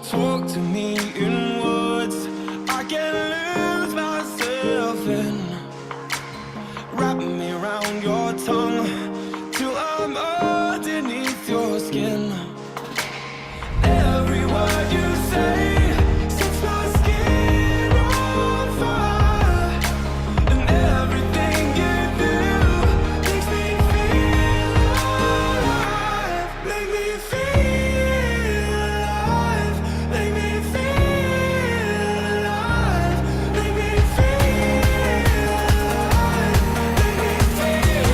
talk to me in words I can lose myself in. Wrap me around your tongue till I'm underneath your skin. Every word you say sets my skin on fire, and everything you do makes me feel alive. Make me feel alive. Make me feel alive. Make me feel alive. Make me feel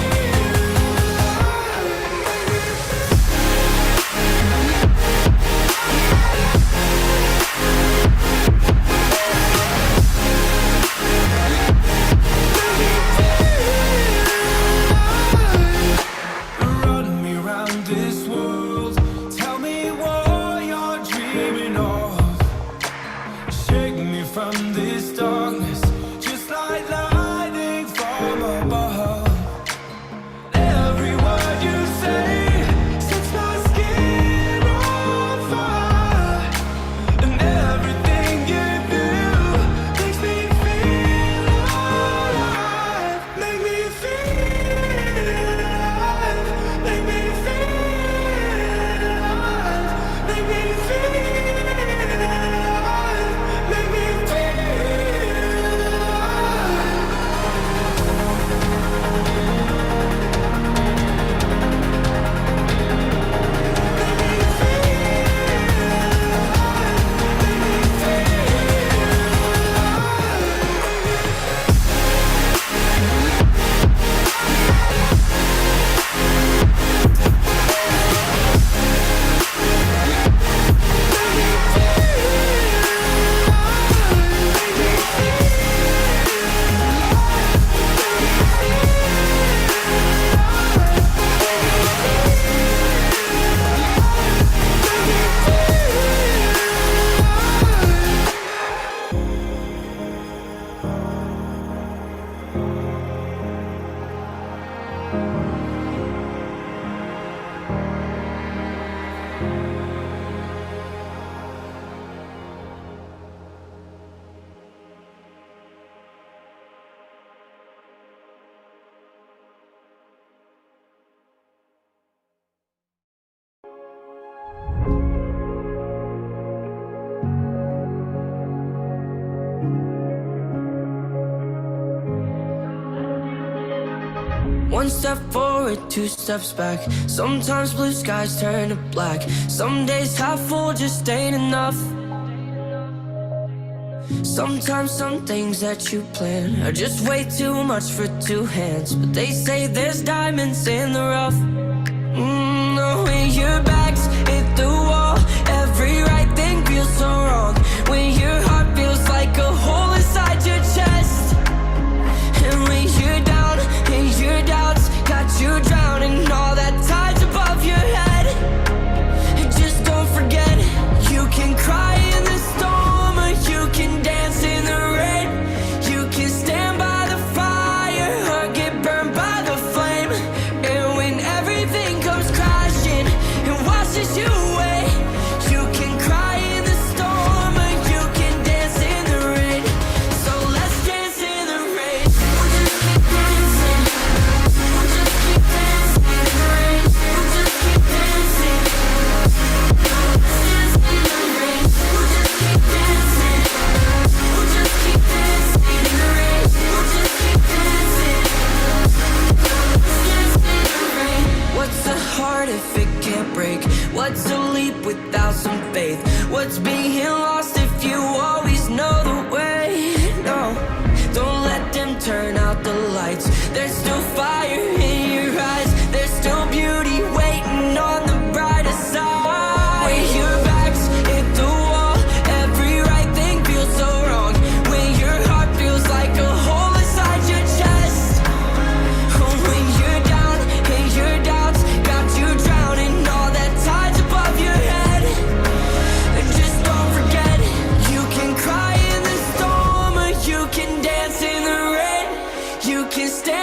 run me round this world. Tell me what you're dreaming of. Shake me from this darkness, just like lightning from above. Every word you say sets my skin on fire, and everything you do makes me feel alive. Make me feel alive. Make me feel alive. Make me feel alive. Make me feel One step forward, two steps back. Sometimes blue skies turn to black. Some days half full just ain't enough. Sometimes some things that you plan are just way too much for two hands. But they say there's diamonds in the rough. When your back's hit the wall, every right thing feels so wrong. When your heart feels like a hole inside your chest. And when you're down and your doubts got you drowning, all that tides above your head. And just don't forget, you can cry in the storm or you can dance in the rain. You can stand by the fire or get burned by the flame. And when everything comes crashing and washes you away, you can cry in the storm or you can dance in the rain. So let's dance in the rain. We'll just keep dancing. We'll just keep dancing in the rain. We'll just keep dancing. Let's dance in the rain. We'll just keep dancing. We'll just keep dancing in the rain. We'll just keep dancing. Let's dance in the rain. What's a heart if it can't break? What's a leap without some faith? What's being lost if you always know the way? No, don't let them turn out the lights. There's still fire in your eyes. There's still beauty waiting on the brighter side. When your back's hit the wall, every right thing feels so wrong. When your heart feels like a hole inside your chest. When you're down and your doubts got you drowning, all that tides above your head. And just don't forget, you can cry in the storm or you can dance in the rain. You can stay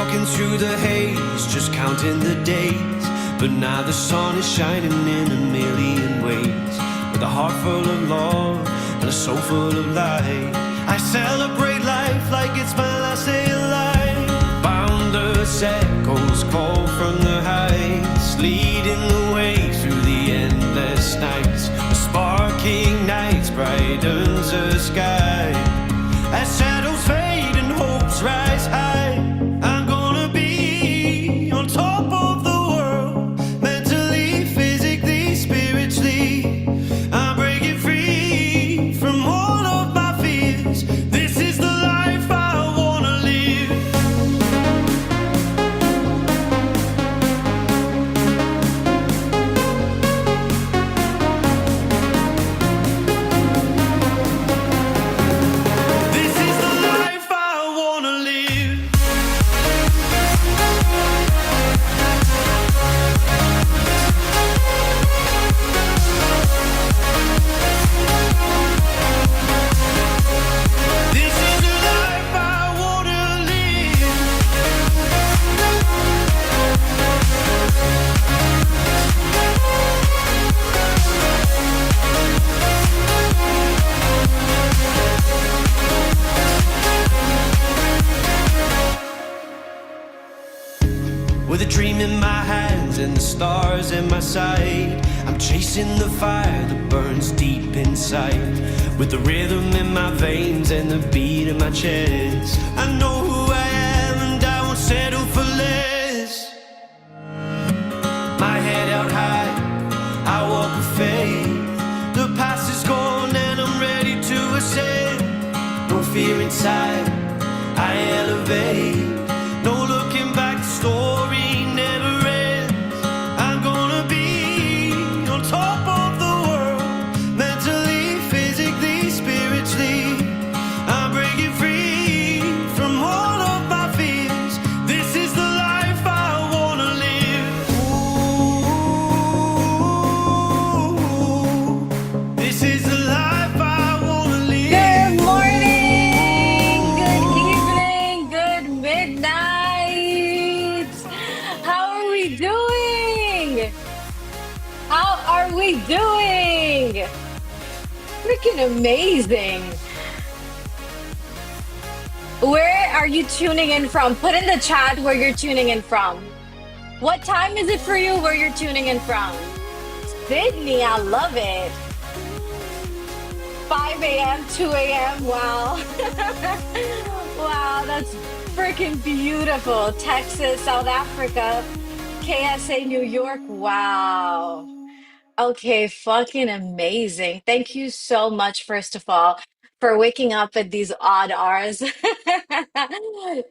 walking through the haze, just counting the days. But now the sun is shining in a million ways. With a heart full of love and a soul full of light, I celebrate life like it's my last day of life. Boundless echoes call from the heights, leading the way through the endless nights. A spark ignites, brightens the sky. As shadows fade and hopes rise high, I'm gonna be on top of the world, mentally, physically, spiritually. I'm breaking free from all of my fears. This is the life I wanna live. This is the life I wanna live. This is the life I wanna live. With a dream in my hands and the stars in my sight, I'm chasing the fire that burns deep inside. With the rhythm in my veins and the beat in my chest, I know who I am and I won't settle for less. My head held high, I walk with faith. The past is gone and I'm ready to ascend. No fear inside, I elevate. No looking back, the story never ends. I'm gonna be on top of the world, mentally, physically, spiritually. I'm breaking free from all of my fears. This is the life I wanna live. Ooh, this is the life I wanna live. Good morning, good evening, good midnight. How are we doing? How are we doing? Freaking amazing. Where are you tuning in from? Put in the chat where you're tuning in from. What time is it for you where you're tuning in from? Sydney, I love it. 5 a.m., 2 a.m. Wow. Wow, that's freaking beautiful. Texas, South Africa, KSA, New York. Wow. Okay, fucking amazing. Thank you so much, first of all, for waking up at these odd hours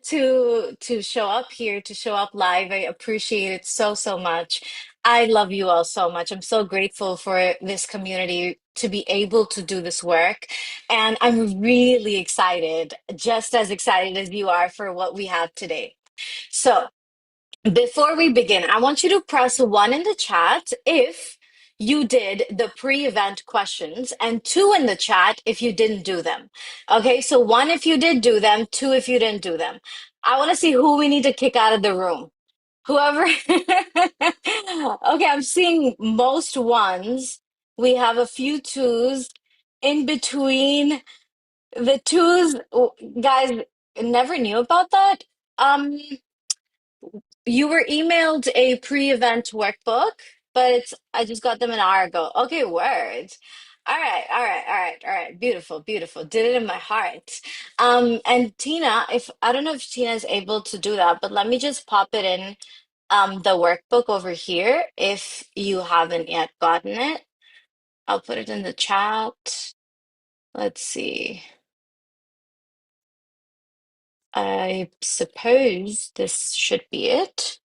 to show up here, to show up live. I appreciate it so, so much. I love you all so much. I'm so grateful for this community to be able to do this work. And I'm really excited, just as excited as you are for what we have today. So, before we begin, I want you to press one in the chat if you did the pre-event questions, and two in the chat if you didn't do them. Okay, so one if you did do them, two if you didn't do them. I want to see who we need to kick out of the room. Whoever. Okay, I'm seeing most ones. We have a few twos in between the twos. Guys, never knew about that. Um, you were emailed a pre-event workbook, but it's I just got them an hour ago. Okay, words. All right, all right, all right, all right. Beautiful, beautiful. Did it in my heart. And Tina, if I don't know if Tina is able to do that, but let me just pop it in the workbook over here if you haven't yet gotten it. I'll put it in the chat. Let's see. I suppose this should be it.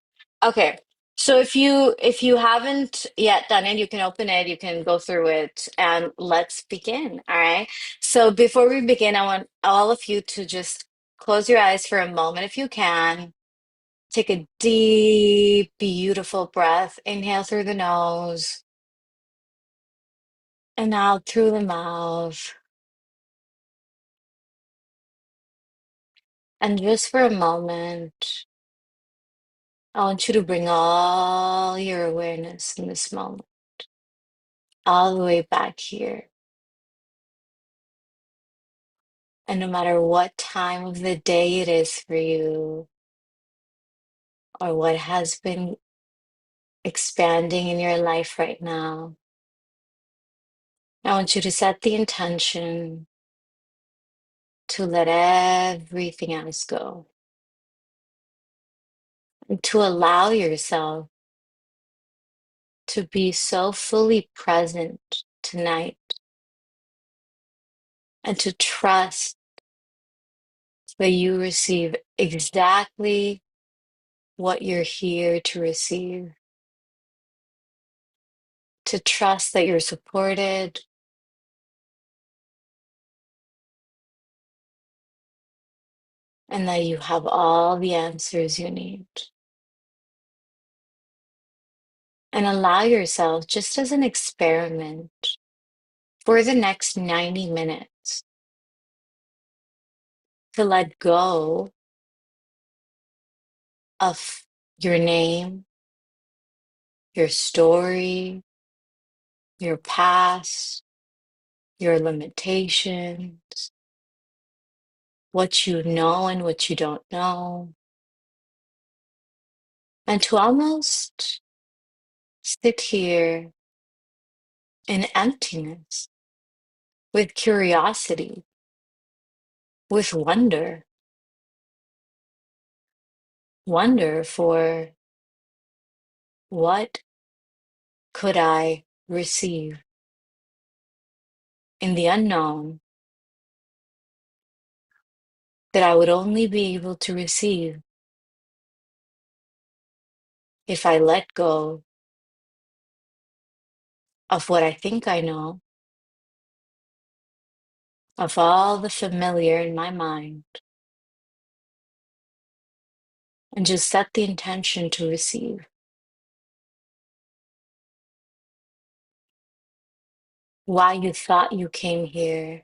Okay. So if you haven't yet done it, you can open it, you can go through it, and let's begin. All right. So before we begin, I want all of you to just close your eyes for a moment if you can. Take a deep, beautiful breath. Inhale through the nose and out through the mouth. And just for a moment. I want you to bring all your awareness in this moment, all the way back here. And no matter what time of the day it is for you, or what has been expanding in your life right now, I want you to set the intention to let everything else go and to allow yourself to be so fully present tonight and to trust that you receive exactly what you're here to receive, to trust that you're supported, and that you have all the answers you need. And allow yourself, just as an experiment, for the next 90 minutes to let go of your name, your story, your past, your limitations, what you know and what you don't know, and to almost sit here in emptiness with curiosity, with wonder, wonder for what could I receive in the unknown that I would only be able to receive if I let go of what I think I know, of all the familiar in my mind, and just set the intention to receive why you thought you came here,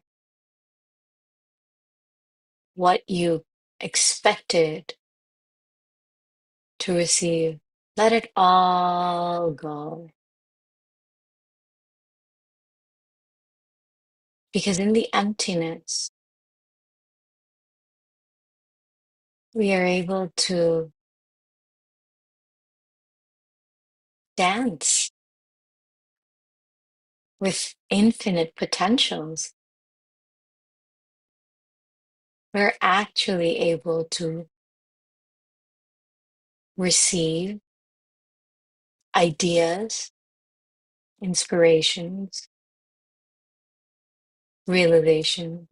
what you expected to receive. Let it all go. Because in the emptiness, we are able to dance with infinite potentials. We're actually able to receive ideas, inspirations, realizations,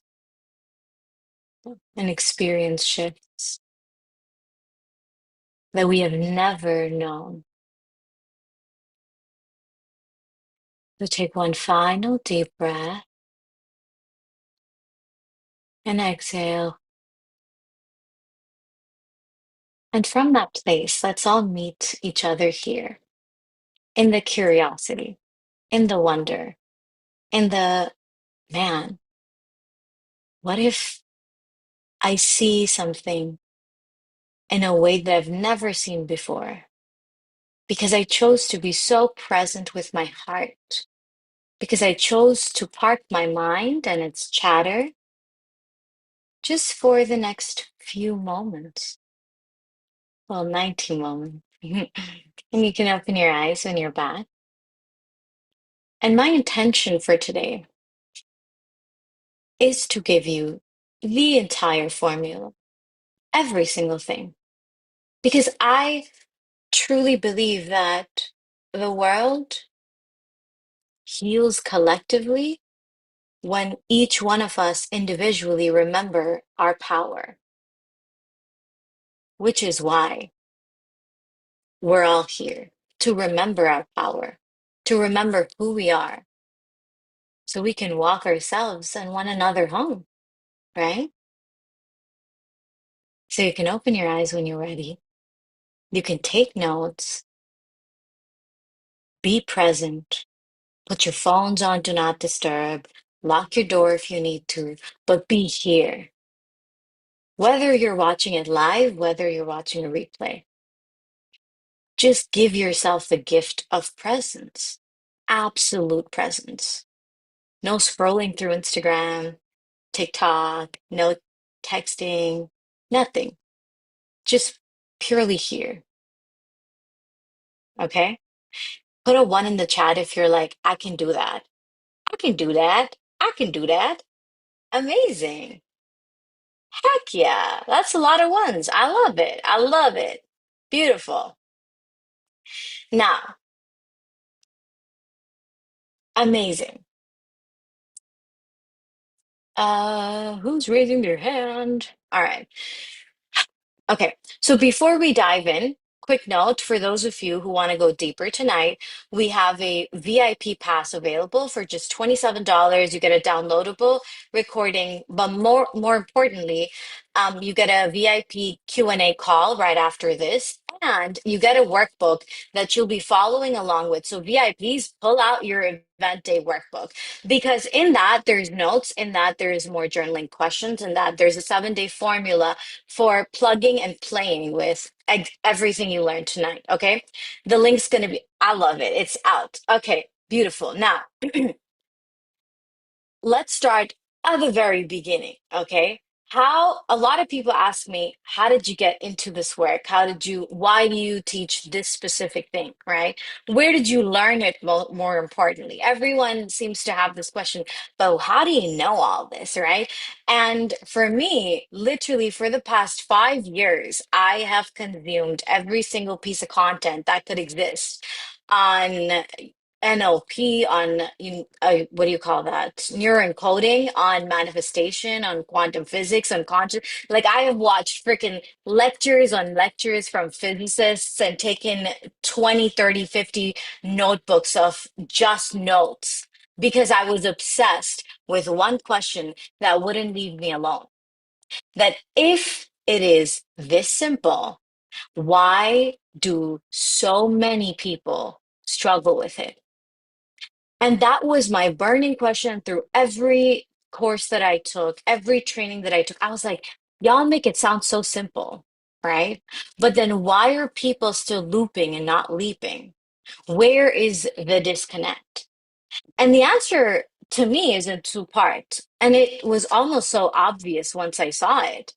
and experience shifts that we have never known. So take one final deep breath and exhale. And from that place, let's all meet each other here in the curiosity, in the wonder, in the man, what if I see something in a way that I've never seen before? Because I chose to be so present with my heart, because I chose to park my mind and its chatter just for the next few moments. Well, 90 moments. And you can open your eyes when you're back. And my intention for today is to give you the entire formula, every single thing. Because I truly believe that the world heals collectively when each one of us individually remember our power, which is why we're all here to remember our power, to remember who we are, so we can walk ourselves and one another home, right? So you can open your eyes when you're ready. You can take notes, be present, put your phones on do not disturb, lock your door if you need to, but be here. Whether you're watching it live, whether you're watching a replay, Just give yourself the gift of presence, absolute presence. No scrolling through Instagram, TikTok, no texting, nothing. Just purely here. Okay? Put a one in the chat if you're like, I can do that. I can do that. I can do that. Amazing. Heck yeah. That's a lot of ones. I love it. I love it. Beautiful. Now, amazing. Who's raising their hand? All right. Okay, so before we dive in, quick note for those of you who want to go deeper tonight, we have a VIP pass available for just $27. You get a downloadable recording, but more importantly, you get a VIP Q&A call right after this, and you get a workbook that you'll be following along with. So VIPs, pull out your event day workbook because in that there's notes, in that there's more journaling questions, in that there's a 7-day formula for plugging and playing with everything you learned tonight. Okay. The link's going to be, I love it. It's out. Okay. Beautiful. Now, let's start at the very beginning, okay? How a lot of people ask me, how did you get into this work? Why do you teach this specific thing, right? Where did you learn it more importantly? Everyone seems to have this question, but how do you know all this, right? And for me, literally for the past 5 years, I have consumed every single piece of content that could exist on NLP, on what do you call that? Neuroencoding, on manifestation, on quantum physics, on conscious. Like I have watched freaking lectures on lectures from physicists and taken 20, 30, 50 notebooks of just notes because I was obsessed with one question that wouldn't leave me alone. That if it is this simple, why do so many people struggle with it? And that was my burning question through every course that I took, every training that I took. I was like, y'all make it sound so simple, right? But then why are people still looping and not leaping? Where is the disconnect? And the answer to me is in two parts. And it was almost so obvious once I saw it.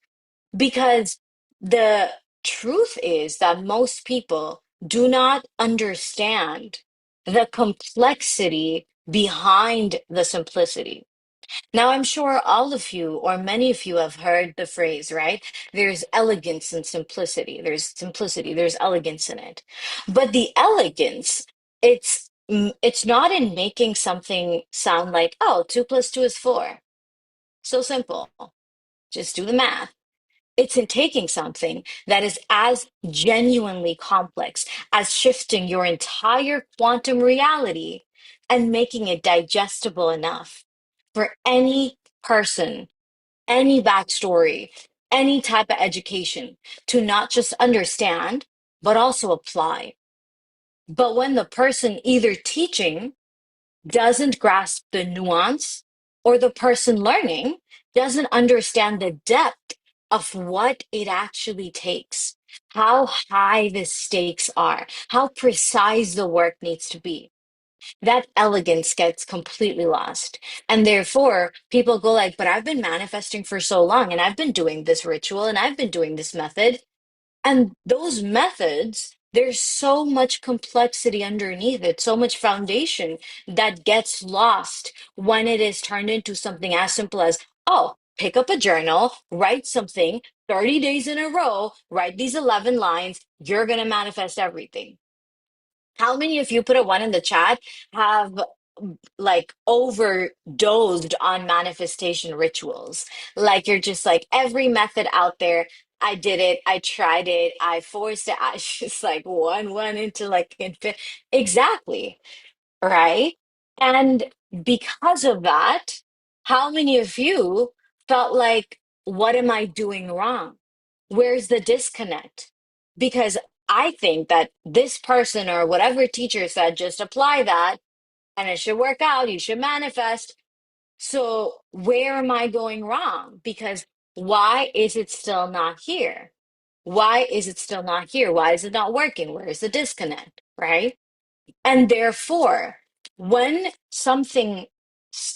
Because the truth is that most people do not understand the complexity behind the simplicity. Now, I'm sure all of you or many of you have heard the phrase, right? There's elegance in simplicity. There's simplicity, there's elegance in it. But the elegance, it's not in making something sound like, oh, 2 plus 2 is 4. So simple. Just do the math. It's in taking something that is as genuinely complex as shifting your entire quantum reality and making it digestible enough for any person, any backstory, any type of education to not just understand, but also apply. But when the person either teaching doesn't grasp the nuance, or the person learning doesn't understand the depth of what it actually takes, how high the stakes are, how precise the work needs to be. That elegance gets completely lost. And therefore, people go like, but I've been manifesting for so long and I've been doing this ritual and I've been doing this method. And those methods, there's so much complexity underneath it, so much foundation that gets lost when it is turned into something as simple as, oh, pick up a journal, write something 30 days in a row, write these 11 lines, you're going to manifest everything. How many of you put a one in the chat have like overdosed on manifestation rituals? Like you're just like every method out there. I did it. I tried it. I forced it. I just like one into like exactly, right? And because of that, how many of you felt like, what am I doing wrong? Where's the disconnect? Because I think that this person or whatever teacher said, just apply that and it should work out. You should manifest. So, where am I going wrong? Because why is it still not here? Why is it still not here? Why is it not working? Where is the disconnect? Right? And therefore, when something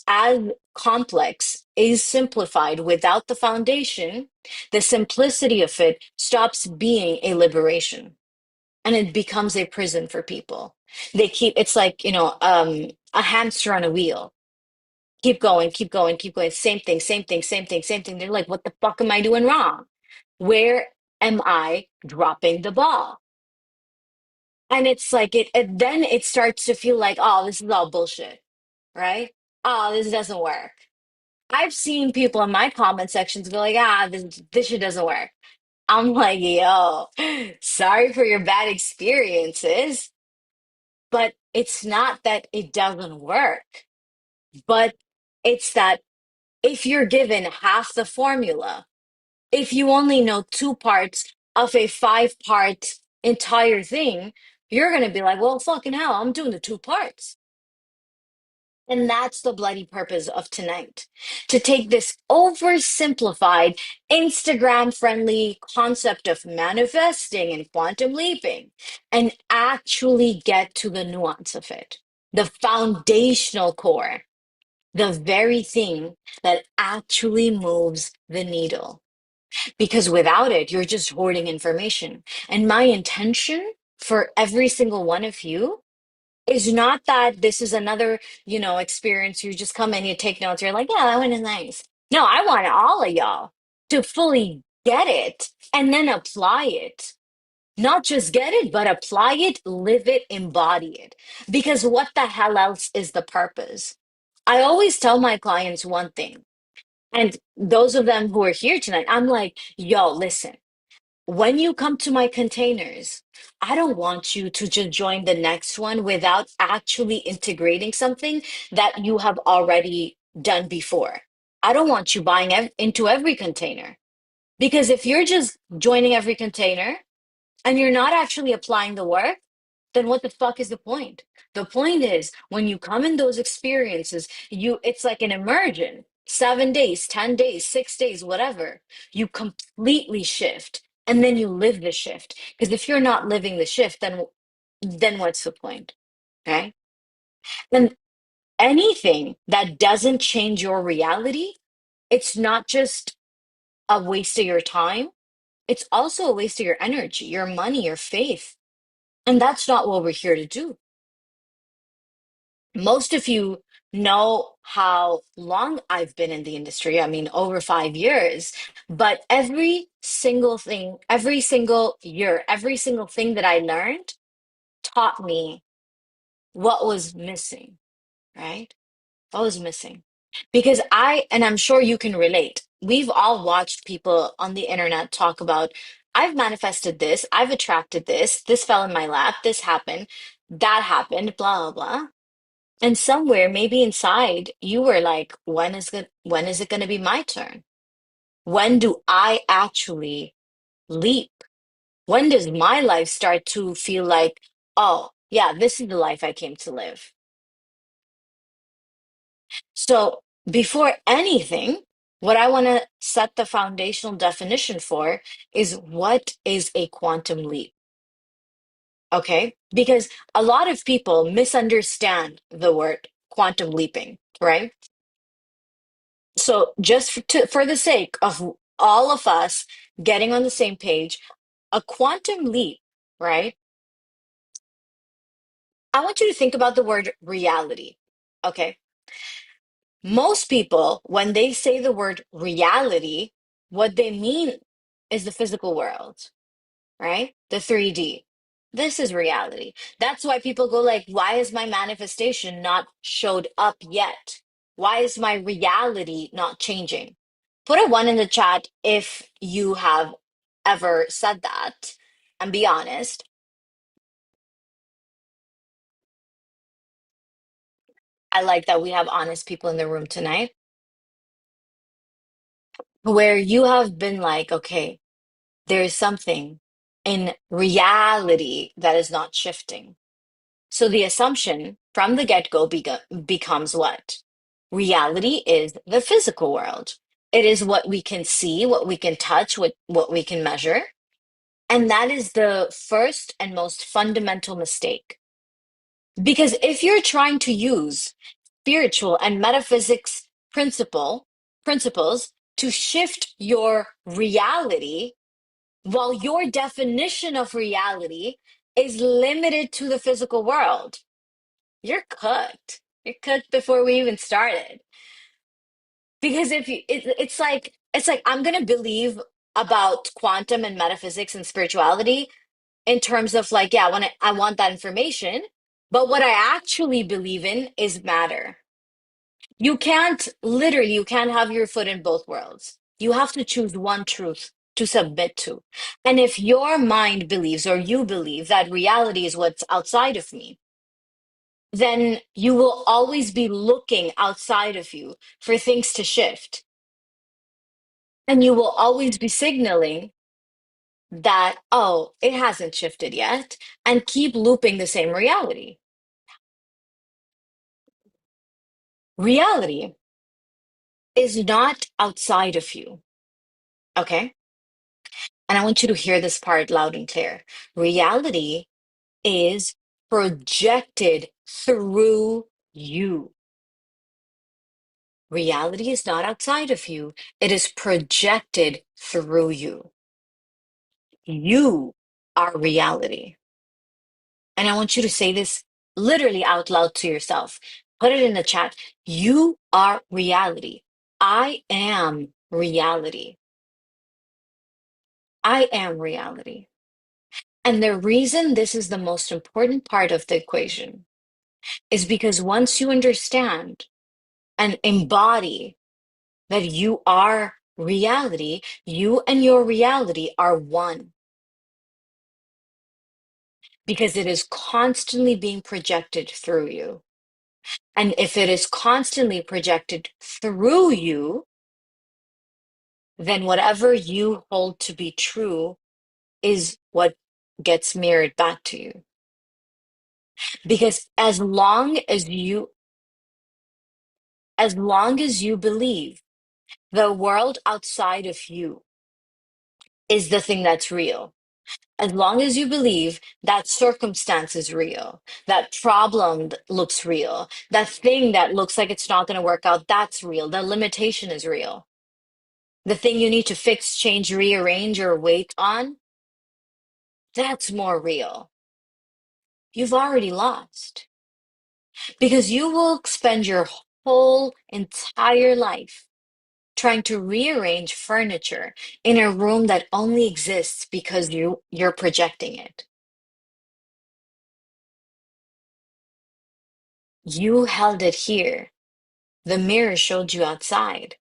as complex is simplified without the foundation, the simplicity of it stops being a liberation and it becomes a prison for people. They keep, it's like, a hamster on a wheel. Keep going, keep going, keep going. Same thing, same thing, same thing, same thing. They're like, what the fuck am I doing wrong? Where am I dropping the ball? And it's like then it starts to feel like, oh, this is all bullshit, right? Oh, this doesn't work. I've seen people in my comment sections go like, this shit doesn't work. I'm like, yo, sorry for your bad experiences, but it's not that it doesn't work, but it's that if you're given half the formula, if you only know two parts of a five-part entire thing, you're going to be like, well, fucking hell, I'm doing the two parts. And that's the bloody purpose of tonight, to take this oversimplified, Instagram friendly concept of manifesting and quantum leaping and actually get to the nuance of it, the foundational core, the very thing that actually moves the needle. Because without it, you're just hoarding information. And my intention for every single one of you is not that this is another, experience. You just come in, you take notes, you're like, yeah, that one is nice. No, I want all of y'all to fully get it and then apply it. Not just get it, but apply it, live it, embody it. Because what the hell else is the purpose? I always tell my clients one thing, and those of them who are here tonight, I'm like, yo, listen, when you come to my containers, I don't want you to just join the next one without actually integrating something that you have already done before. I don't want you buying into every container because if you're just joining every container and you're not actually applying the work, then what the fuck is the point? The point is when you come in those experiences, it's like an immersion. 7 days, 10 days, 6 days, whatever. You completely shift and then you live the shift. Because if you're not living the shift, then what's the point? Okay. And anything that doesn't change your reality, it's not just a waste of your time, it's also a waste of your energy, your money, your faith. And that's not what we're here to do. Most of you know how long I've been in the industry. I mean, over 5 years. But every single thing, every single year, every single thing that I learned taught me what was missing, right? What was missing? Because and I'm sure you can relate, we've all watched people on the internet talk about, I've manifested this, I've attracted this fell in my lap, this happened, that happened, blah, blah, blah. And somewhere, maybe inside, you were like, when is it going to be my turn? When do I actually leap? When does my life start to feel like, oh, yeah, this is the life I came to live? So, before anything, what I want to set the foundational definition for is what is a quantum leap? Okay? Because a lot of people misunderstand the word quantum leaping, right? So, just for the sake of all of us getting on the same page, a quantum leap, right? I want you to think about the word reality. Okay. Most people, when they say the word reality, what they mean is the physical world, right? The 3D. This is reality. That's why people go like, why is my manifestation not showed up yet? Why is my reality not changing? Put a one in the chat if you have ever said that and be honest. I like that we have honest people in the room tonight where you have been like, okay, there is something in reality that is not shifting. So the assumption from the get-go becomes what? Reality is the physical world. It is what we can see, what we can touch, what we can measure. And that is the first and most fundamental mistake. Because if you're trying to use spiritual and metaphysics principles to shift your reality, while your definition of reality is limited to the physical world, you're cooked. You're cooked before we even started. Because if you, it's like I'm gonna believe about quantum and metaphysics and spirituality in terms of like, yeah, I want that information, but what I actually believe in is matter. You can't have your foot in both worlds. You have to choose one truth to submit to. And if your mind believes or you believe that reality is what's outside of me, then you will always be looking outside of you for things to shift. And you will always be signaling that, oh, it hasn't shifted yet, and keep looping the same reality. Reality is not outside of you, okay? And I want you to hear this part loud and clear. Reality is projected through you. Reality is not outside of you, it is projected through you. You are reality. And I want you to say this literally out loud to yourself. Put it in the chat. You are reality. I am reality. I am reality. And the reason this is the most important part of the equation is because once you understand and embody that you are reality, you and your reality are one because it is constantly being projected through you. And if it is constantly projected through you, then whatever you hold to be true is what gets mirrored back to you. Because as long as you believe the world outside of you is the thing that's real, as long as you believe that circumstance is real, that problem looks real, that thing that looks like it's not going to work out, that's real, the limitation is real, the thing you need to fix, change, rearrange, or wait on, that's more real. You've already lost because you will spend your whole entire life trying to rearrange furniture in a room that only exists because you're projecting it. You held it here. The mirror showed you outside.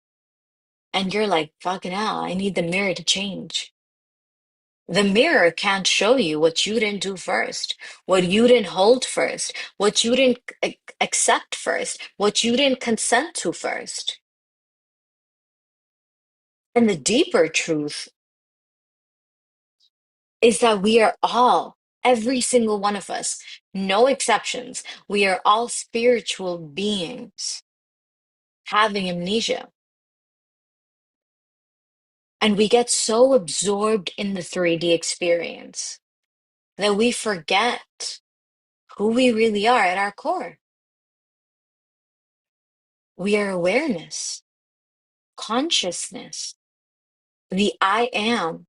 And you're like, fucking hell, I need the mirror to change. The mirror can't show you what you didn't do first, what you didn't hold first, what you didn't accept first, what you didn't consent to first. And the deeper truth is that we are all, every single one of us, no exceptions, we are all spiritual beings having amnesia. And we get so absorbed in the 3D experience that we forget who we really are at our core. We are awareness, consciousness, the I am,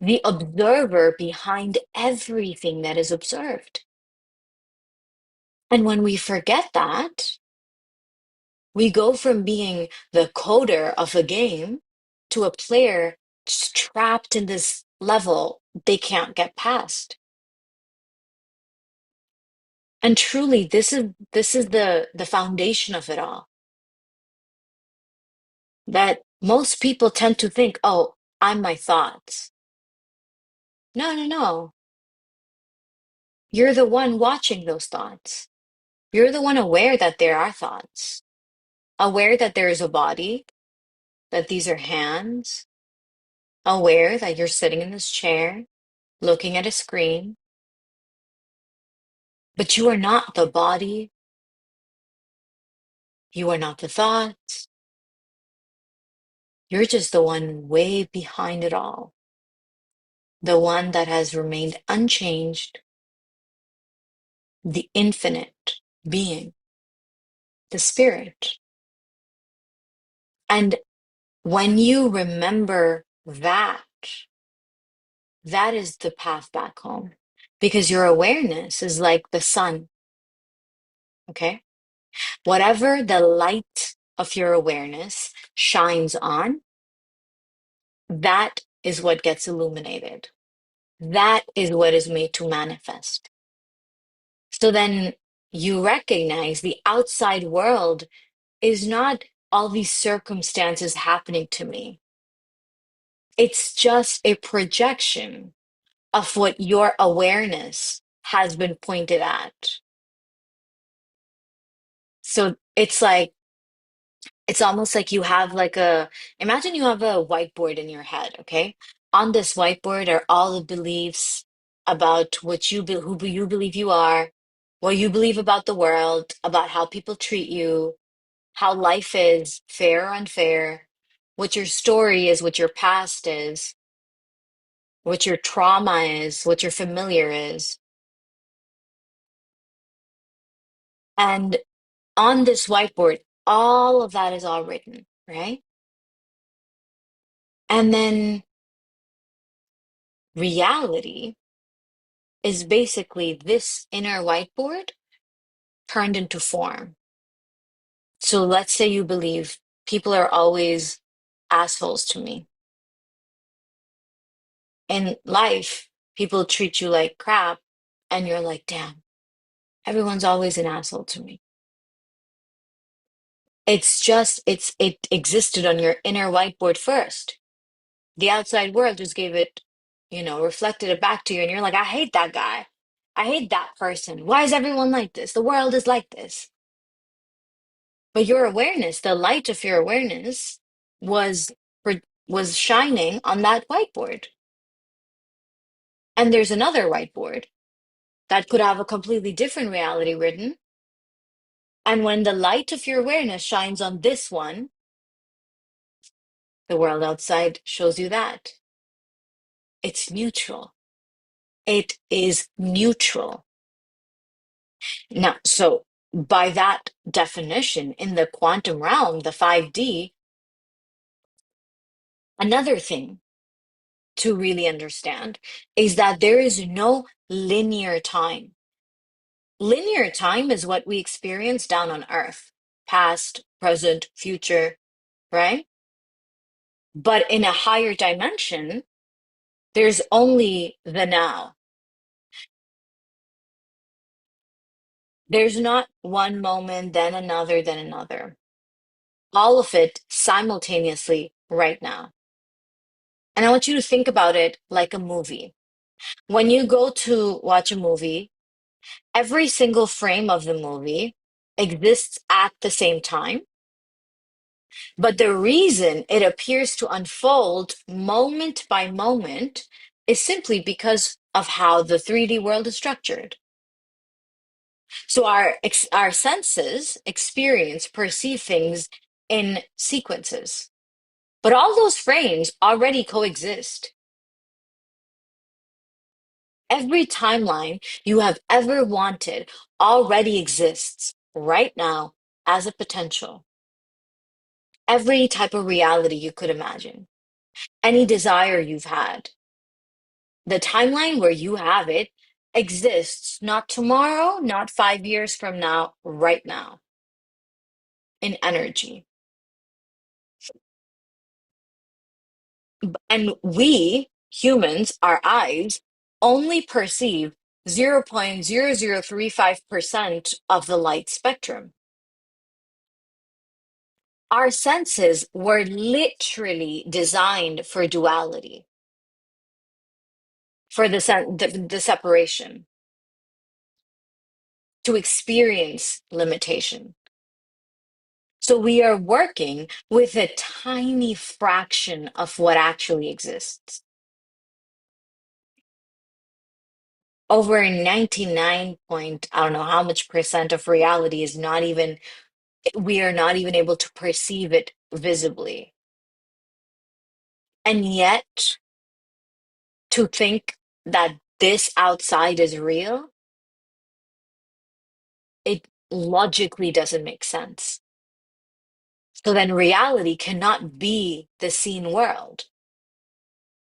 the observer behind everything that is observed. And when we forget that, we go from being the coder of a game to a player just trapped in this level they can't get past. And truly, this is the foundation of it all. That most people tend to think, oh, I'm my thoughts. No, no, no. You're the one watching those thoughts. You're the one aware that there are thoughts, aware that there is a body, that these are hands, aware that you're sitting in this chair, looking at a screen, but you are not the body. You are not the thoughts. You're just the one way behind it all. the one that has remained unchanged, the infinite being, the spirit. And when you remember that, that is the path back home. Because your awareness is like the sun, okay? Whatever the light of your awareness shines on, that is what gets illuminated. That is what is made to manifest. So then you recognize the outside world is not all these circumstances happening to me. It's just a projection of what your awareness has been pointed at. So it's almost like you have like imagine you have a whiteboard in your head, okay? On this whiteboard are all the beliefs about who you believe you are, what you believe about the world, about how people treat you, how life is fair or unfair, what your story is, what your past is, what your trauma is, what your familiar is. And on this whiteboard, all of that is all written, right? And then reality is basically this inner whiteboard turned into form. So let's say you believe people are always assholes to me. In life, people treat you like crap, and you're like, damn, everyone's always an asshole to me. It existed on your inner whiteboard first. The outside world just gave it, reflected it back to you, and you're like, I hate that guy. I hate that person. Why is everyone like this? The world is like this. But your awareness, the light of your awareness was was shining on that whiteboard. And there's another whiteboard that could have a completely different reality written. And when the light of your awareness shines on this one, the world outside shows you that. It's neutral. It is neutral. Now, so by that definition, in the quantum realm, the 5D, another thing to really understand is that there is no linear time. Linear time is what we experience down on Earth, past, present, future, right? But in a higher dimension, there's only the now. There's not one moment, then another, then another. All of it simultaneously right now. And I want you to think about it like a movie. When you go to watch a movie, every single frame of the movie exists at the same time. But the reason it appears to unfold moment by moment is simply because of how the 3D world is structured. So our senses experience, perceive things in sequences. But all those frames already coexist. Every timeline you have ever wanted already exists right now as a potential. Every type of reality you could imagine, any desire you've had, the timeline where you have it exists not tomorrow, not 5 years from now, right now in energy. And we humans, our eyes, only perceive 0.0035% of the light spectrum. Our senses were literally designed for duality, for the separation, to experience limitation. So we are working with a tiny fraction of what actually exists. Over 99 point, I don't know how much percent of reality is not even, we are not even able to perceive it visibly. And yet, to think that this outside is real, it logically doesn't make sense. So then reality cannot be the seen world.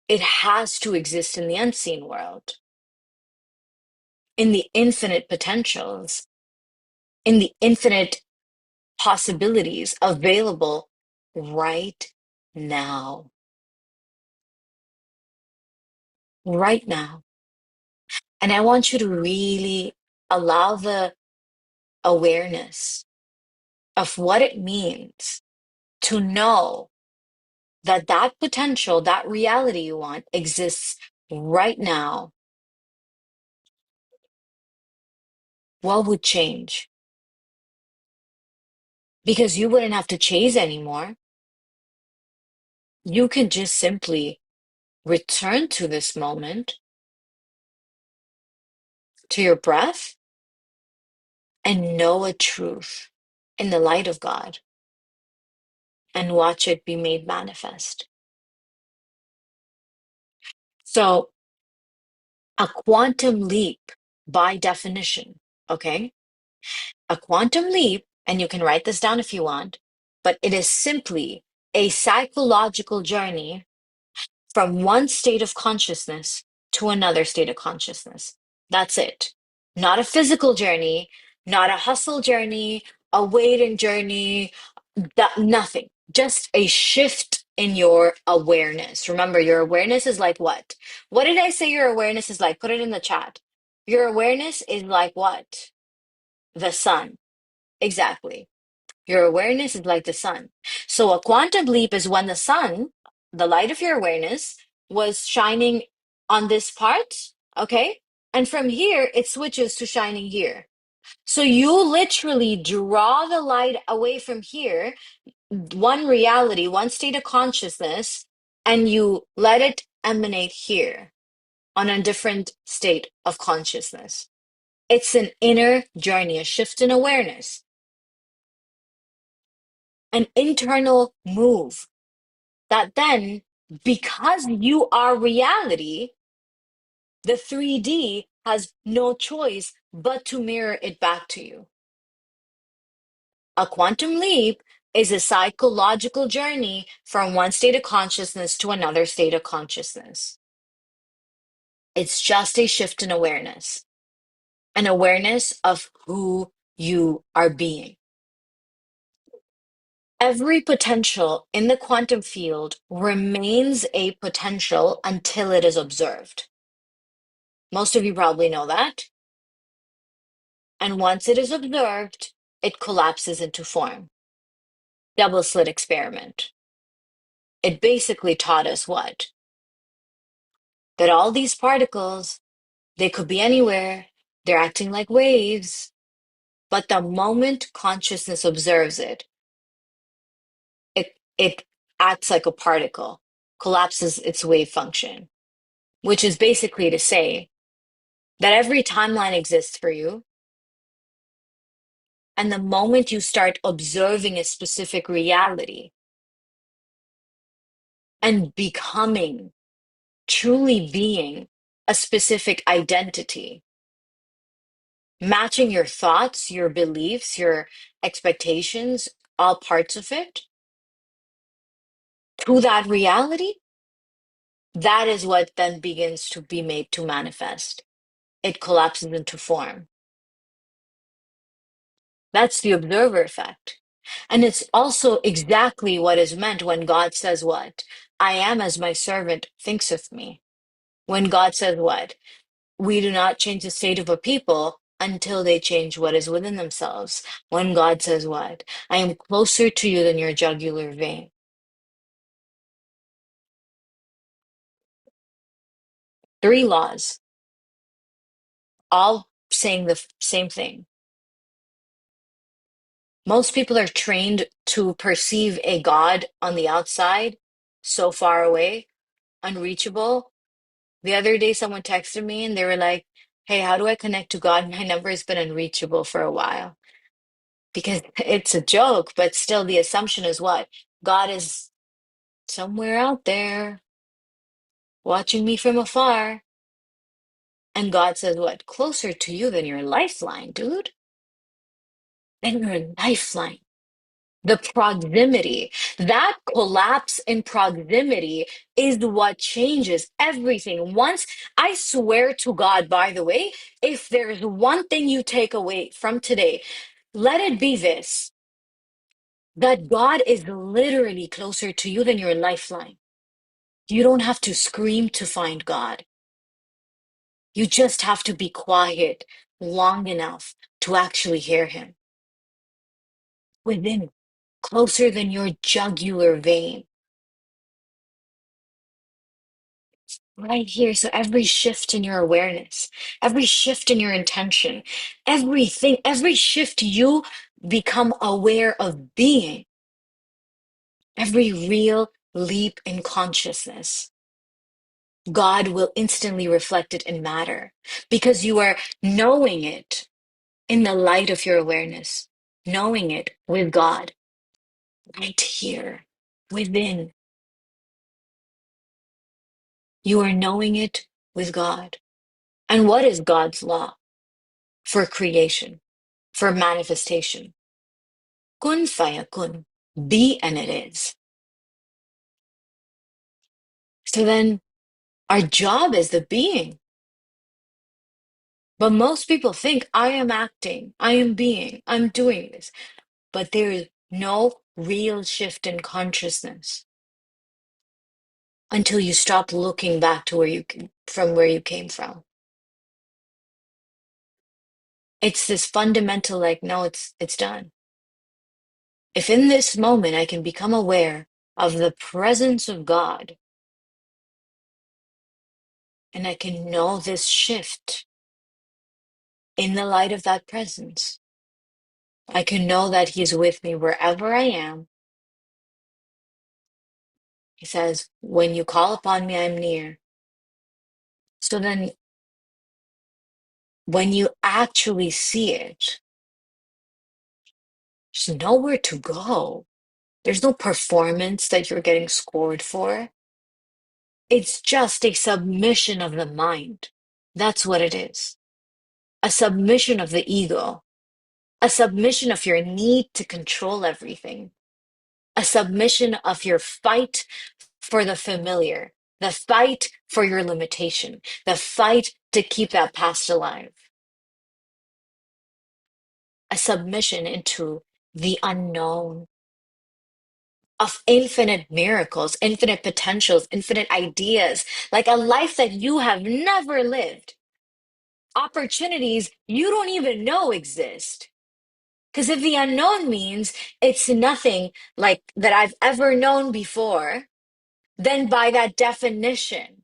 It has to exist in the unseen world, in the infinite potentials, in the infinite possibilities available right now. Right now. And I want you to really allow the awareness of what it means to know that that potential, that reality you want exists right now. What would change? Because you wouldn't have to chase anymore. You can just simply return to this moment, to your breath, and know a truth in the light of God and watch it be made manifest. So, a quantum leap, by definition, okay? A quantum leap, and you can write this down if you want, but it is simply a psychological journey from one state of consciousness to another state of consciousness. That's it. Not a physical journey, not a hustle journey, a waiting journey, that nothing. Just a shift in your awareness. Remember, your awareness is like what? What did I say your awareness is like? Put it in the chat. Your awareness is like what? The sun. Exactly. Your awareness is like the sun. So a quantum leap is when the sun, the light of your awareness, was shining on this part, okay? And from here, it switches to shining here. So you literally draw the light away from here, one reality, one state of consciousness, and you let it emanate here on a different state of consciousness. It's an inner journey, a shift in awareness, an internal move that then, because you are reality, the 3D has no choice but to mirror it back to you. A quantum leap is a psychological journey from one state of consciousness to another state of consciousness. It's just a shift in awareness, an awareness of who you are being. Every potential in the quantum field remains a potential until it is observed. Most of you probably know that. And once it is observed, it collapses into form. Double slit experiment. It basically taught us what? That all these particles, they could be anywhere, they're acting like waves, but the moment consciousness observes it, it acts like a particle, collapses its wave function, which is basically to say that every timeline exists for you. And the moment you start observing a specific reality and becoming, truly being a specific identity, matching your thoughts, your beliefs, your expectations, all parts of it to that reality, that is what then begins to be made to manifest. It collapses into form. That's the observer effect. And it's also exactly what is meant when God says what? I am as my servant thinks of me. When God says what? We do not change the state of a people until they change what is within themselves. When God says what? I am closer to you than your jugular vein. Three laws, all saying the same thing. Most people are trained to perceive a God on the outside, so far away, unreachable. The other day, someone texted me and they were like, hey, how do I connect to God? My number has been unreachable for a while. Because it's a joke, but still, the assumption is what? God is somewhere out there. watching me from afar. And God says, what? Closer to you than your lifeline, dude. Than your lifeline. The proximity, that collapse in proximity is what changes everything. Once, I swear to God, by the way, if there's one thing you take away from today, let it be this, that God is literally closer to you than your lifeline. You don't have to scream to find God. You just have to be quiet long enough to actually hear him within, closer than your jugular vein. Right here. So every shift in your awareness, every shift in your intention, everything, every shift you become aware of being, every real leap in consciousness, God will instantly reflect it in matter because you are knowing it in the light of your awareness, knowing it with God right here within. You are knowing it with God. And what is God's law for creation, for manifestation? Kun fayakun, be and it is. So then our job is the being. But most people think I am acting, I am being, I'm doing this. But there is no real shift in consciousness until you stop looking back to from where you came from. It's this fundamental, like, no, it's done. If in this moment I can become aware of the presence of God and I can know this shift in the light of that presence, I can know that He's with me wherever I am. He says, when you call upon me, I'm near. So then when you actually see it, there's nowhere to go. There's no performance that you're getting scored for. It's just a submission of the mind. That's what it is. A submission of the ego, a submission of your need to control everything, a submission of your fight for the familiar, the fight for your limitation, the fight to keep that past alive, a submission into the unknown of infinite miracles, infinite potentials, infinite ideas, like a life that you have never lived, opportunities you don't even know exist. Because if the unknown means it's nothing like that I've ever known before, then by that definition,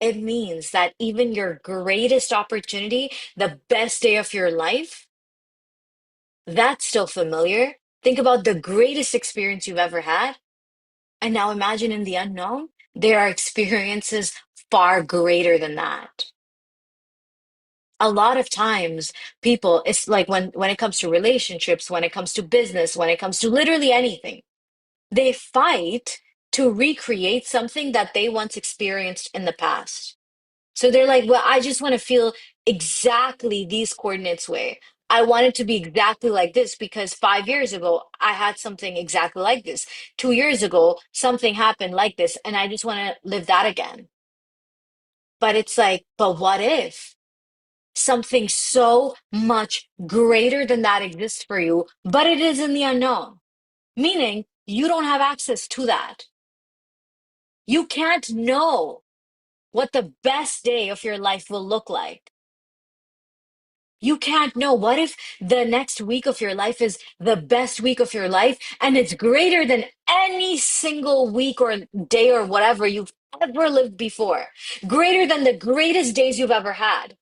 it means that even your greatest opportunity, the best day of your life, that's still familiar. Think about the greatest experience you've ever had. And now imagine in the unknown, there are experiences far greater than that. A lot of times people, it's like when it comes to relationships, when it comes to business, when it comes to literally anything, they fight to recreate something that they once experienced in the past. So they're like, well, I just want to feel exactly these coordinates way. I want it to be exactly like this because 5 years ago, I had something exactly like this. 2 years ago, something happened like this, and I just want to live that again. But it's like, but what if something so much greater than that exists for you, but it is in the unknown? Meaning you don't have access to that. You can't know what the best day of your life will look like. You can't know. What if the next week of your life is the best week of your life and it's greater than any single week or day or whatever you've ever lived before? Greater than the greatest days you've ever had.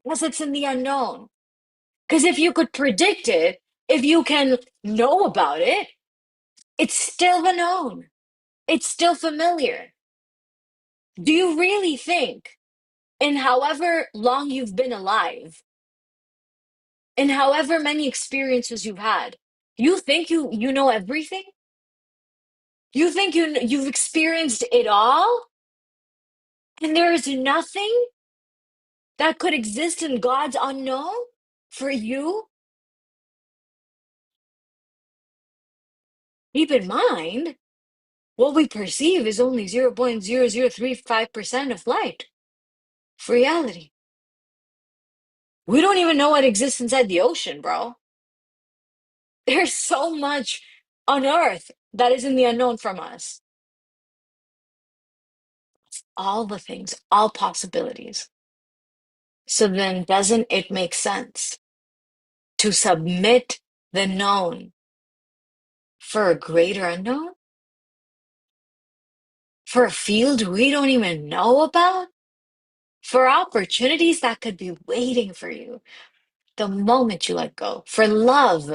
Because it's in the unknown. Because if you could predict it, if you can know about it, it's still the known. It's still familiar. Do you really think in however long you've been alive, in however many experiences you've had, you think you know everything? You think you've experienced it all, and there is nothing that could exist in God's unknown for you? Keep in mind, what we perceive is only 0.0035% of light for reality. We don't even know what exists inside the ocean, bro. There's so much on Earth that is in the unknown from us. All the things, all possibilities. So then, doesn't it make sense to submit the known for a greater unknown? For a field we don't even know about? For opportunities that could be waiting for you the moment you let go? For love,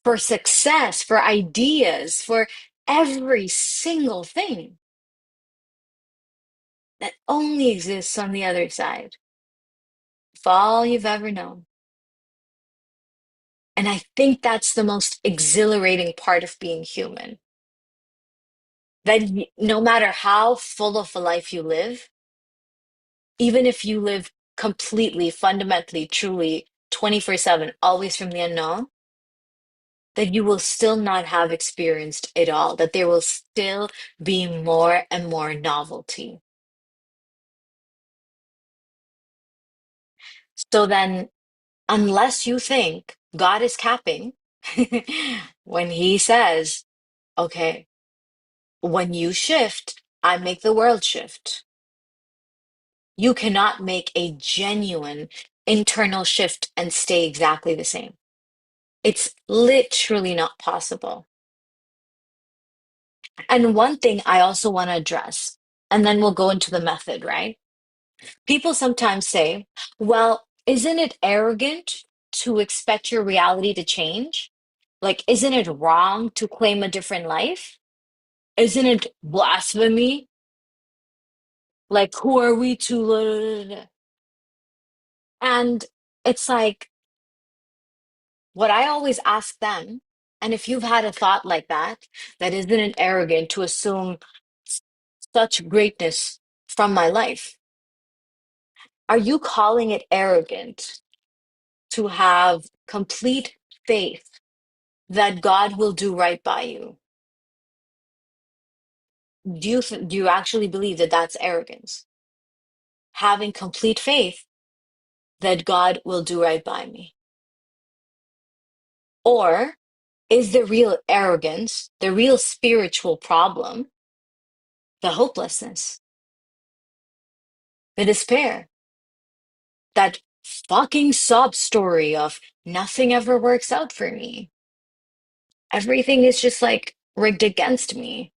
for success, for ideas, for every single thing that only exists on the other side of all you've ever known. And I think that's the most exhilarating part of being human. That no matter how full of a life you live, even if you live completely, fundamentally, truly, 24/7, always from the unknown, that you will still not have experienced it all, that there will still be more and more novelty. So then, unless you think God is capping when he says, okay, when you shift, I make the world shift. You cannot make a genuine internal shift and stay exactly the same. It's literally not possible. And one thing I also want to address, and then we'll go into the method, right? People sometimes say, well, isn't it arrogant to expect your reality to change? Like, isn't it wrong to claim a different life? Isn't it blasphemy? Like, who are we to? And it's like, what I always ask them, and if you've had a thought like that, that isn't it arrogant to assume such greatness from my life? Are you calling it arrogant to have complete faith that God will do right by you? Do you actually believe that that's arrogance? Having complete faith that God will do right by me? Or is the real arrogance, the real spiritual problem, the hopelessness, the despair, that fucking sob story of nothing ever works out for me? Everything is just like rigged against me.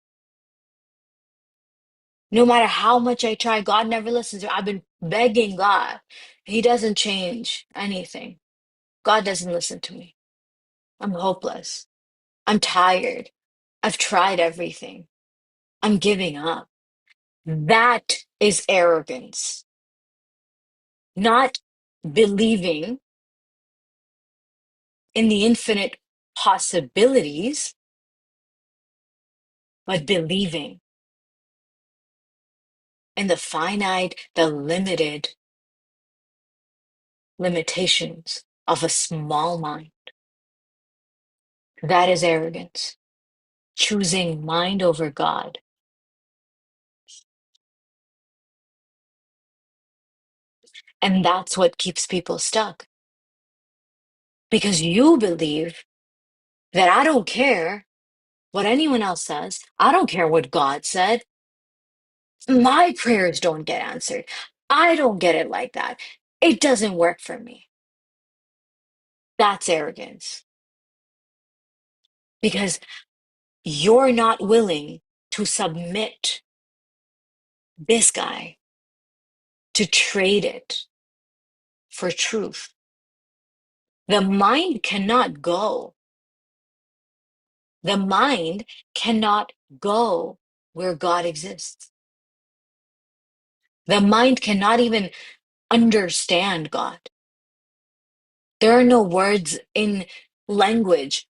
No matter how much I try, God never listens to me. I've been begging God. He doesn't change anything. God doesn't listen to me. I'm hopeless. I'm tired. I've tried everything. I'm giving up. That is arrogance, not believing in the infinite possibilities, but believing in the finite, the limited limitations of a small mind. That is arrogance, choosing mind over God. And that's what keeps people stuck because you believe that I don't care what anyone else says. I don't care what God said. My prayers don't get answered. I don't get it like that. It doesn't work for me. That's arrogance because you're not willing to submit this guy to trade it for truth. The mind cannot go. The mind cannot go where God exists. The mind cannot even understand God. There are no words in language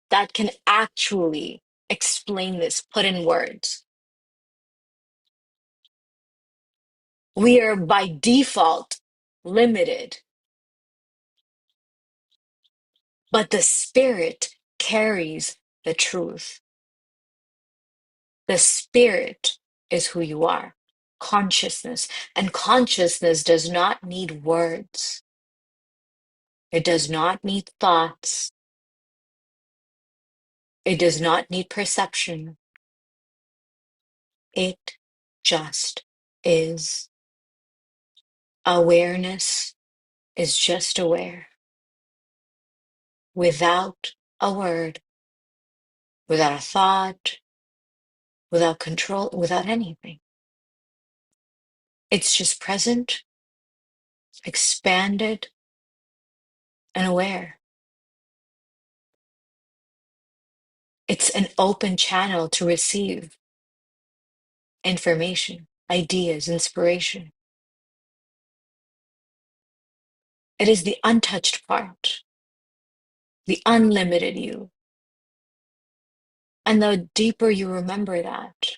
that can actually explain this, put in words. We are by default limited, but the spirit carries the truth. The spirit is who you are, consciousness. And consciousness does not need words, it does not need thoughts, it does not need perception. It just is. Awareness is just aware without a word, without a thought, without control, without anything. It's just present, expanded, and aware. It's an open channel to receive information, ideas, inspiration. It is the untouched part, the unlimited you. And the deeper you remember that,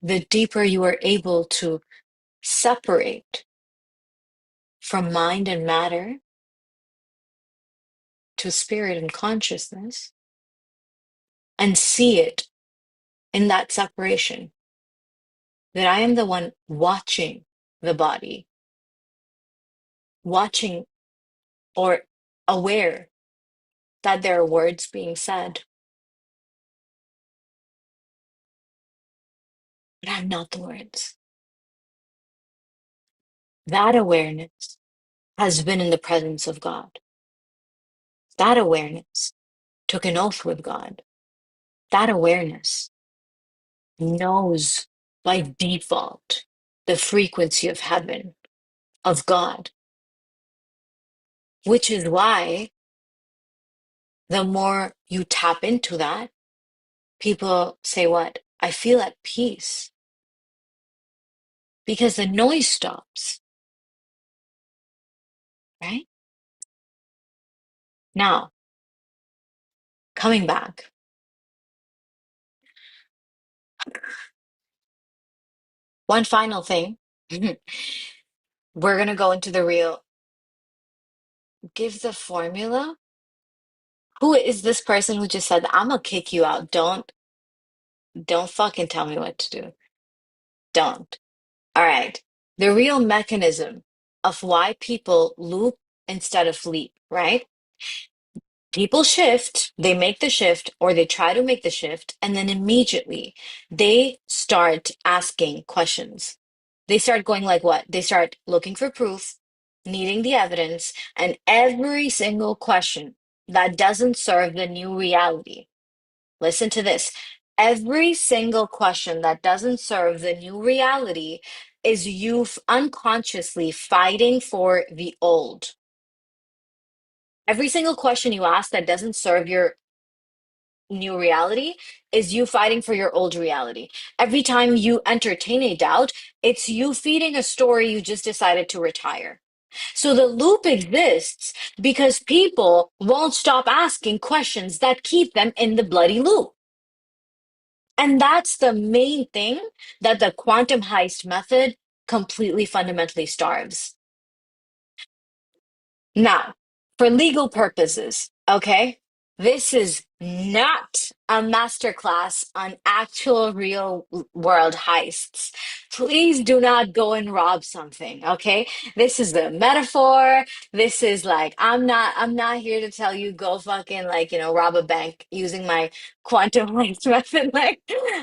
the deeper you are able to separate from mind and matter to spirit and consciousness and see it in that separation, that I am the one watching the body, watching or aware that there are words being said, but I'm not the words. That awareness has been in the presence of God. That awareness took an oath with God. That awareness knows by default the frequency of heaven, of God, which is why the more you tap into that, people say, what? I feel at peace because the noise stops, right? Now, coming back, one final thing. We're going to go into the real. Give the formula. Who is this person who just said, I'm gonna kick you out? Don't fucking tell me what to do. Don't. All right. The real mechanism of why people loop instead of leap, right? People shift, they make the shift, or they try to make the shift, and then immediately they start asking questions. They start going like what? They start looking for proof, needing the evidence, and every single question that doesn't serve the new reality. Listen to this. Every single question that doesn't serve the new reality is you unconsciously fighting for the old. Every single question you ask that doesn't serve your new reality is you fighting for your old reality. Every time you entertain a doubt, it's you feeding a story you just decided to retire. So the loop exists because people won't stop asking questions that keep them in the bloody loop. And that's the main thing that the quantum heist method completely fundamentally starves. Now, for legal purposes, okay, this is not a masterclass on actual real world heists. Please do not go and rob something, okay? This is the metaphor. This is like I'm not here to tell you go fucking like, rob a bank using my quantum heist method like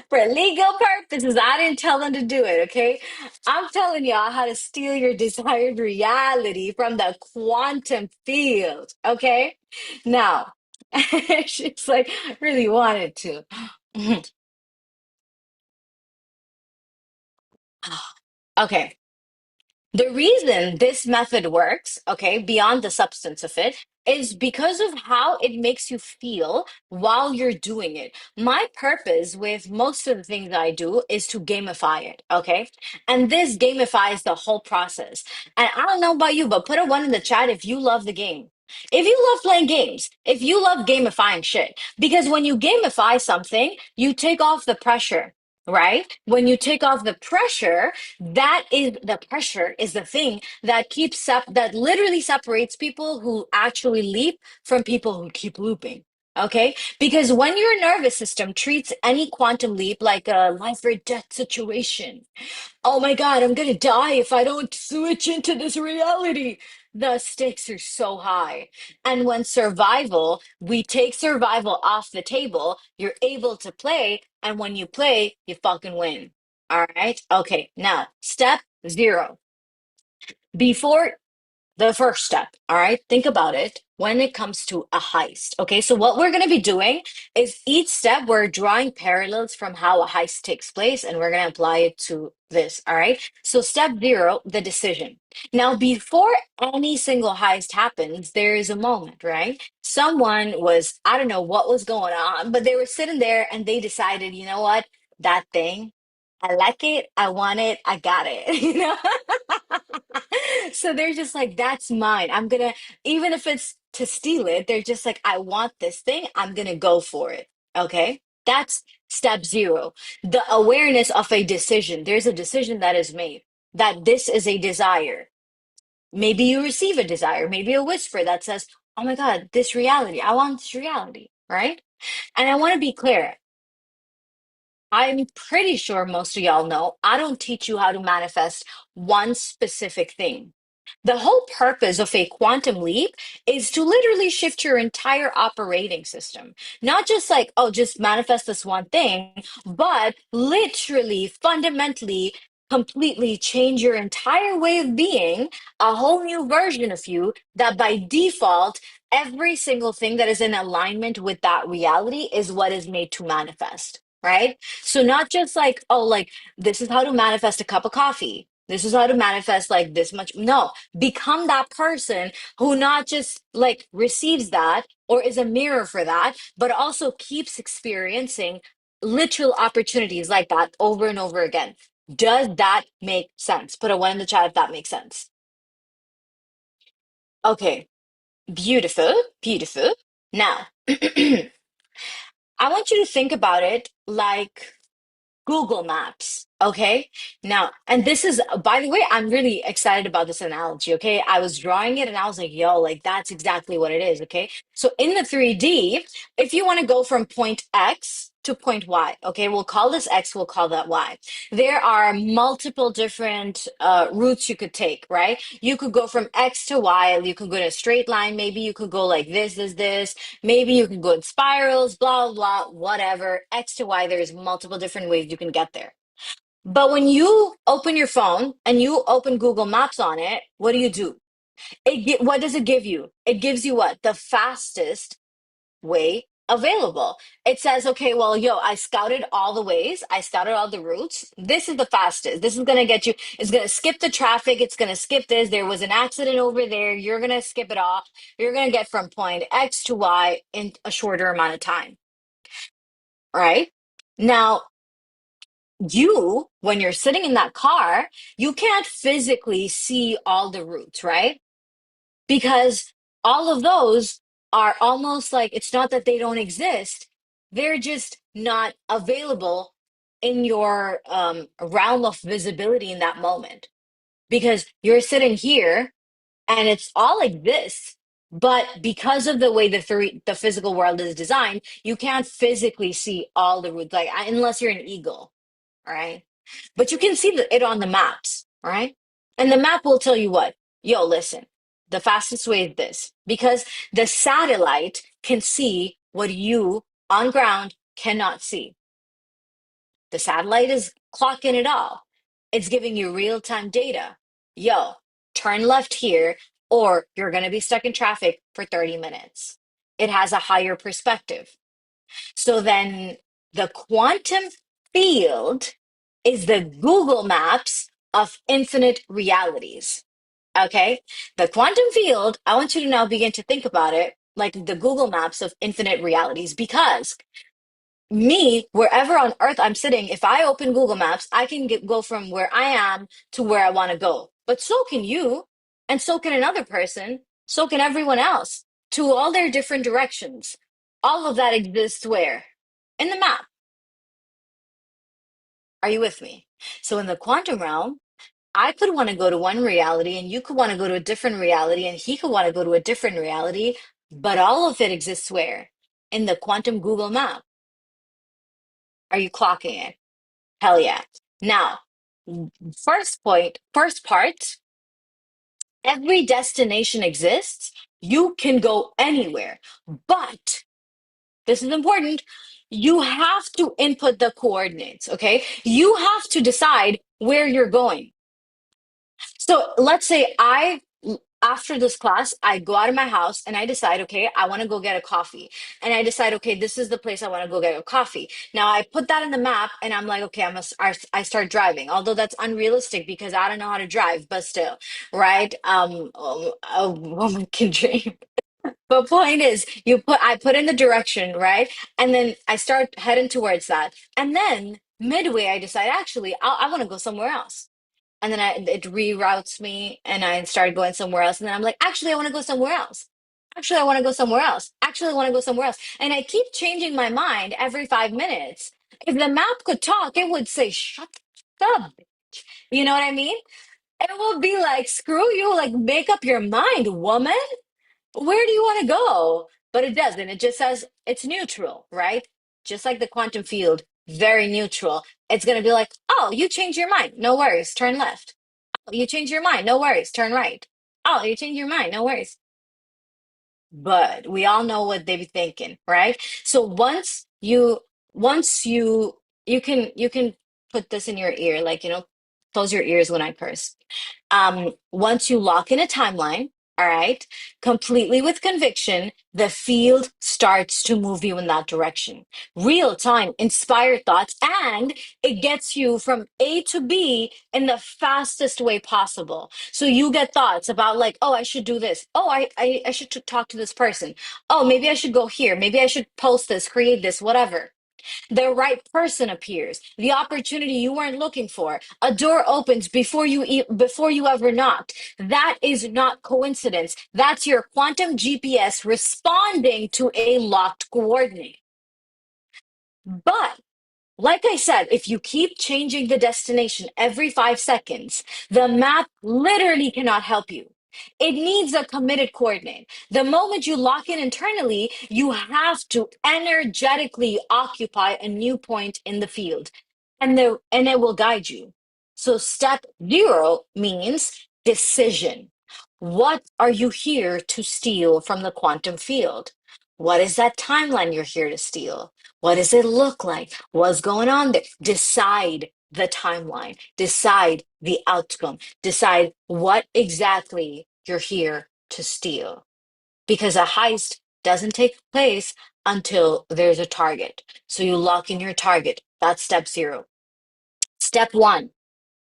for legal purposes. I didn't tell them to do it, okay? I'm telling y'all how to steal your desired reality from the quantum field, okay? Now, she's like, really wanted to. Okay. The reason this method works, okay, beyond the substance of it, is because of how it makes you feel while you're doing it. My purpose with most of the things I do is to gamify it, okay? And this gamifies the whole process. And I don't know about you, but put a one in the chat if you love the game. If you love playing games, if you love gamifying shit, because when you gamify something, you take off the pressure, right? When you take off the pressure, that is the pressure is the thing that that literally separates people who actually leap from people who keep looping. Okay? Because when your nervous system treats any quantum leap like a life or death situation, oh my God, I'm gonna die if I don't switch into this reality. The stakes are so high. And when we take survival off the table, you're able to play. And when you play, you fucking win. All right. Okay. Now, step zero. Before the first step, all right? Think about it when it comes to a heist. Okay, so what we're going to be doing is each step we're drawing parallels from how a heist takes place and we're going to apply it to this, all right? So step zero, the decision. Now, before any single heist happens, there is a moment, right? Someone was, I don't know what was going on, but they were sitting there and they decided, you know what? That thing, I like it, I want it, I got it, you know? So they're just like, that's mine. Even if it's to steal it, they're just like, I want this thing. I'm gonna go for it. Okay. That's step zero. The awareness of a decision. There's a decision that is made that this is a desire. Maybe you receive a desire, maybe a whisper that says, oh my God, this reality. I want this reality. Right. And I want to be clear. I'm pretty sure most of y'all know I don't teach you how to manifest one specific thing. The whole purpose of a quantum leap is to literally shift your entire operating system. Not just like, oh, just manifest this one thing, but literally, fundamentally, completely change your entire way of being, a whole new version of you that by default, every single thing that is in alignment with that reality is what is made to manifest. Right? So not just like, oh, like this is how to manifest a cup of coffee. This is how to manifest like this much. No, become that person who not just like receives that or is a mirror for that, but also keeps experiencing literal opportunities like that over and over again. Does that make sense? Put a one in the chat if that makes sense. Okay, beautiful, beautiful. Now, I want you to think about it like Google Maps. Okay. Now, and this is, by the way, I'm really excited about this analogy. Okay. I was drawing it and I was like, yo, like that's exactly what it is. Okay. So in the 3D, if you want to go from point X to point Y, okay, we'll call this X, we'll call that Y. There are multiple different routes you could take, right? You could go from X to Y, you could go in a straight line. Maybe you could go like this. Maybe you can go in spirals, blah, blah, whatever. X to Y, there's multiple different ways you can get there. But when you open your phone and you open Google Maps on it, what do? What does it give you? It gives you what? The fastest way available. It says, okay, well, yo, I scouted all the ways, I scouted all the routes. This is the fastest. This is going to get you, it's going to skip the traffic, it's going to skip this. There was an accident over there. You're going to skip it off. You're going to get from point X to Y in a shorter amount of time, right? Now, when you're sitting in that car, you can't physically see all the routes, right? Because all of those are almost like it's not that they don't exist, they're just not available in your realm of visibility in that moment because you're sitting here and it's all like this. But because of the way the physical world is designed, you can't physically see all the routes, like unless you're an eagle, all right? But you can see it on the maps, all right? And the map will tell you what, yo, listen, the fastest way is this because the satellite can see what you on ground cannot see. The satellite is clocking it all. It's giving you real time data. Yo, turn left here, or you're going to be stuck in traffic for 30 minutes. It has a higher perspective. So then the quantum field is the Google Maps of infinite realities. Okay. The quantum field, I want you to now begin to think about it like the Google Maps of infinite realities because wherever on earth I'm sitting, if I open Google Maps, I can go from where I am to where I want to go. But so can you, and so can another person. So can everyone else to all their different directions. All of that exists where? In the map. Are you with me? So in the quantum realm, I could want to go to one reality and you could want to go to a different reality and he could want to go to a different reality, but all of it exists where? In the quantum Google map. Are you clocking it? Hell yeah. Now, first part, every destination exists. You can go anywhere, but this is important. You have to input the coordinates, okay? You have to decide where you're going. So let's say after this class, I go out of my house and I decide, okay, I want to go get a coffee. And I decide, okay, this is the place I want to go get a coffee. Now I put that in the map and I'm like, okay, I start driving. Although that's unrealistic because I don't know how to drive, but still, right? A woman can dream. But point is, I put in the direction, right? And then I start heading towards that. And then midway, I decide, actually, I want to go somewhere else. And then it reroutes me and I start going somewhere else. And then I'm like, actually, I want to go somewhere else. Actually, I want to go somewhere else. Actually, I want to go somewhere else. And I keep changing my mind every 5 minutes. If the map could talk, it would say, shut up. You know what I mean? It would be like, screw you, like, make up your mind, woman. Where do you want to go? But it doesn't. It just says it's neutral, right? Just like the quantum field, very neutral. It's going to be like, oh, you change your mind. No worries. Turn left. Oh, you change your mind. No worries. Turn right. Oh, you change your mind. No worries. But we all know what they be thinking, right? So once you can put this in your ear, like, close your ears when I curse. Once you lock in a timeline, all right, completely with conviction, the field starts to move you in that direction. Real time, inspired thoughts, and it gets you from A to B in the fastest way possible. So you get thoughts about like, oh, I should do this. Oh, I should talk to this person. Oh, maybe I should go here. Maybe I should post this, create this, whatever. The right person appears, the opportunity you weren't looking for, a door opens before you ever knocked. That is not coincidence. That's your quantum GPS responding to a locked coordinate. But like I said, if you keep changing the destination every 5 seconds, the map literally cannot help you. It needs a committed coordinate. The moment you lock in internally, you have to energetically occupy a new point in the field, and it will guide you. So step zero means decision. What are you here to steal from the quantum field? What is that timeline you're here to steal? What does it look like? What's going on there? Decide the timeline, decide the outcome, decide what exactly you're here to steal. Because a heist doesn't take place until there's a target. So you lock in your target. That's step zero. Step one,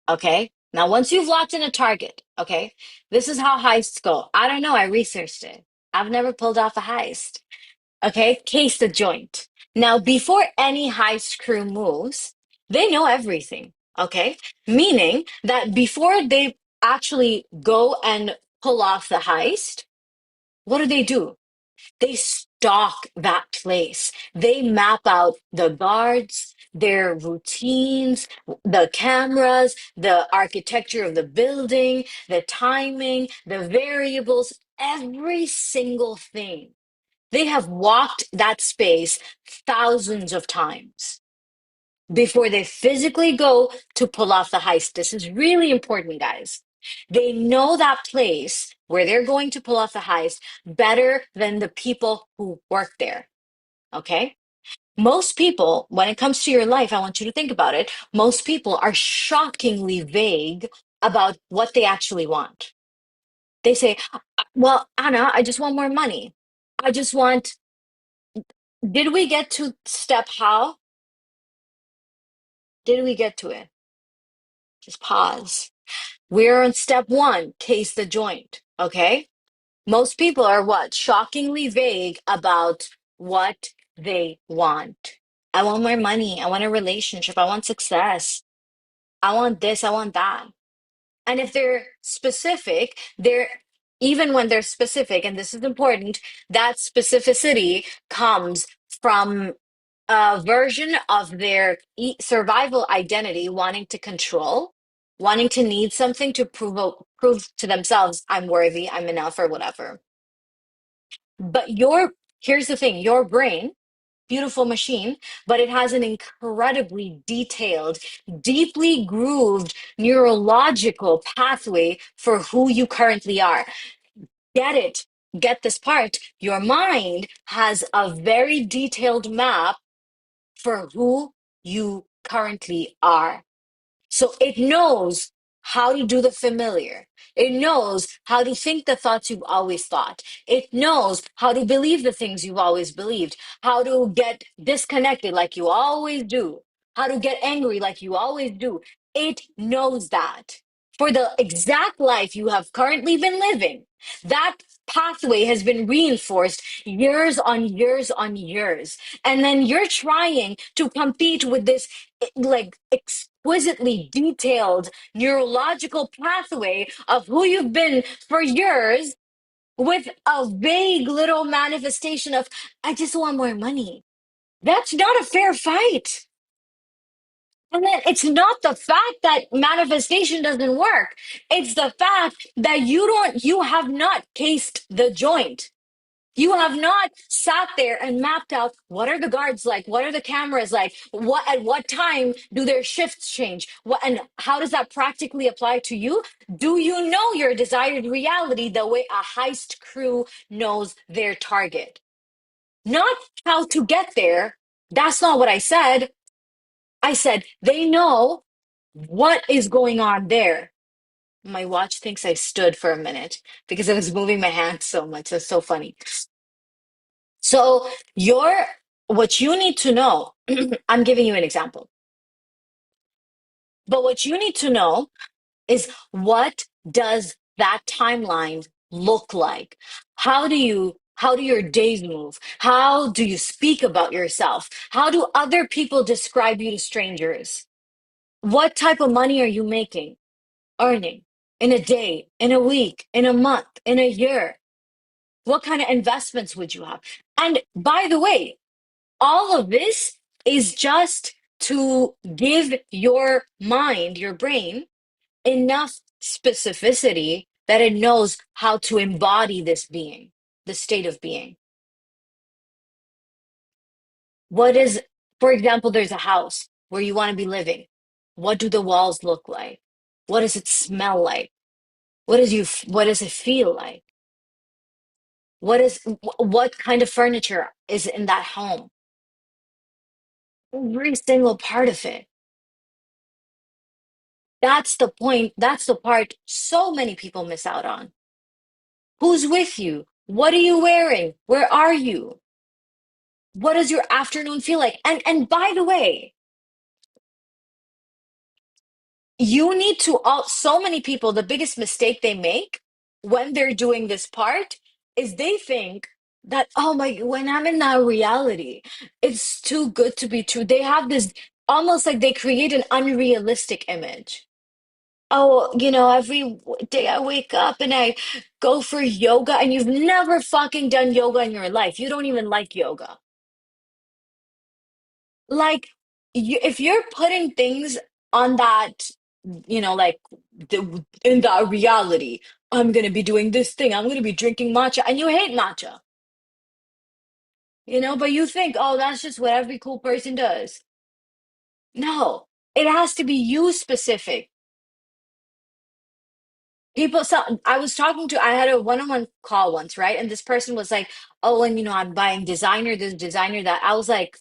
okay? Now, once you've locked in a target, okay, this is how heists go. I don't know. I researched it. I've never pulled off a heist. Okay, case the joint. Now, before any heist crew moves, they know everything. Okay, meaning that before they actually go and pull off the heist, what do? They stalk that place. They map out the guards, their routines, the cameras, the architecture of the building, the timing, the variables, every single thing. They have walked that space thousands of times before they physically go to pull off the heist. This is really important, guys. They know that place where they're going to pull off the heist better than the people who work there. Okay? Most people, when it comes to your life, I want you to think about it. Most people are shockingly vague about what they actually want. They say, well, Anna, I just want more money. I just want. Did we get to step how? Did we get to it? Just pause. We're on step one, case the joint. Okay. Most people are what? Shockingly vague about what they want. I want more money. I want a relationship. I want success. I want this. I want that. And if they're specific, they're even when they're specific, and this is important, that specificity comes from a version of their survival identity wanting to control, wanting to need something to prove to themselves, I'm worthy, I'm enough, or whatever. But here's the thing, your brain, beautiful machine, but it has an incredibly detailed, deeply grooved neurological pathway for who you currently are. Get it? Get this part. Your mind has a very detailed map for who you currently are. So it knows how to do the familiar. It knows how to think the thoughts you've always thought. It knows how to believe the things you've always believed, how to get disconnected like you always do, how to get angry like you always do. It knows that for the exact life you have currently been living. That pathway has been reinforced years on years on years. And then you're trying to compete with this like exquisitely detailed neurological pathway of who you've been for years with a vague little manifestation of, I just want more money. That's not a fair fight. And then it's not the fact that manifestation doesn't work. It's the fact that you have not cased the joint. You have not sat there and mapped out what are the guards like? What are the cameras like? What at what time do their shifts change? What and how does that practically apply to you? Do you know your desired reality the way a heist crew knows their target? Not how to get there. That's not what I said. I said they know what is going on there. My watch thinks I stood for a minute because I was moving my hands so much. That's so funny. So what you need to know, I'm giving you an example, but what you need to know is what does that timeline look like? How do your days move? How do you speak about yourself? How do other people describe you to strangers? What type of money are you making, earning in a day, in a week, in a month, in a year? What kind of investments would you have? And by the way, all of this is just to give your mind, your brain, enough specificity that it knows how to embody this being, the state of being. What is, for example, there's a house where you want to be living. What do the walls look like? What does it smell like? What does it feel like? What kind of furniture is in that home? Every single part of it. That's the point. That's the part so many people miss out on. Who's with you? What are you wearing? Where are you? What does your afternoon feel like? And by the way, you need to all so many people, the biggest mistake they make when they're doing this part is they think that, oh my, when I'm in that reality, it's too good to be true. They have this almost like they create an unrealistic image. Oh, every day I wake up and I go for yoga, and you've never fucking done yoga in your life. You don't even like yoga. Like, if you're putting things on that, like in that reality, I'm gonna be doing this thing, I'm gonna be drinking matcha, and you hate matcha, but you think, oh, that's just what every cool person does. No, it has to be you specific. I was talking to, I had a one-on-one call once, right? And this person was like, oh, and I'm buying designer, this designer, that. I was like,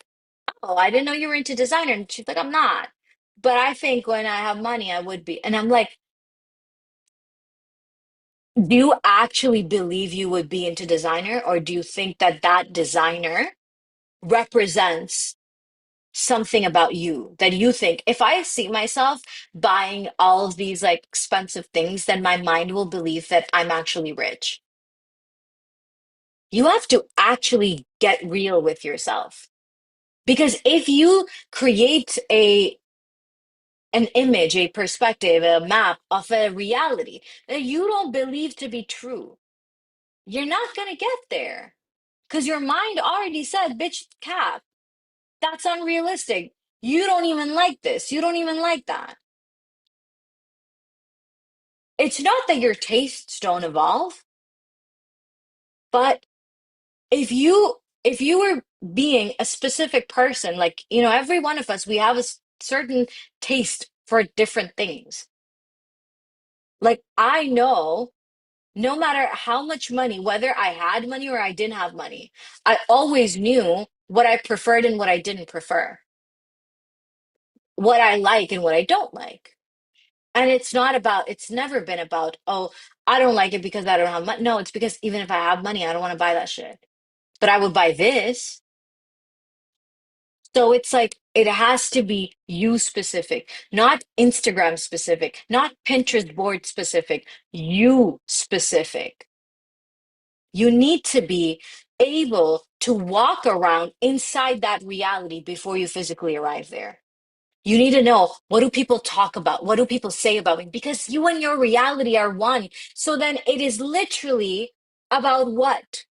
oh, I didn't know you were into designer. And she's like, I'm not. But I think when I have money, I would be. And I'm like, do you actually believe you would be into designer? Or do you think that that designer represents something about you that you think, if I see myself buying all of these like expensive things, then my mind will believe that I'm actually rich. You have to actually get real with yourself. Because if you create an image, a perspective, a map of a reality that you don't believe to be true, you're not gonna get there. Because your mind already said, bitch, cap, that's unrealistic. You don't even like this. You don't even like that. It's not that your tastes don't evolve, but if you were being a specific person, like, every one of us, we have a certain taste for different things. Like, I know no matter how much money, whether I had money or I didn't have money, I always knew what I preferred and what I didn't prefer, what I like and what I don't like. And it's never been about, oh, I don't like it because I don't have money. No, it's because even if I have money, I don't want to buy that shit. But I would buy this. So it's like it has to be you specific, not Instagram specific, not Pinterest board specific, you specific. You need to be able to walk around inside that reality before you physically arrive there. You need to know, what do people talk about? What do people say about me? Because you and your reality are one. So then it is literally about what?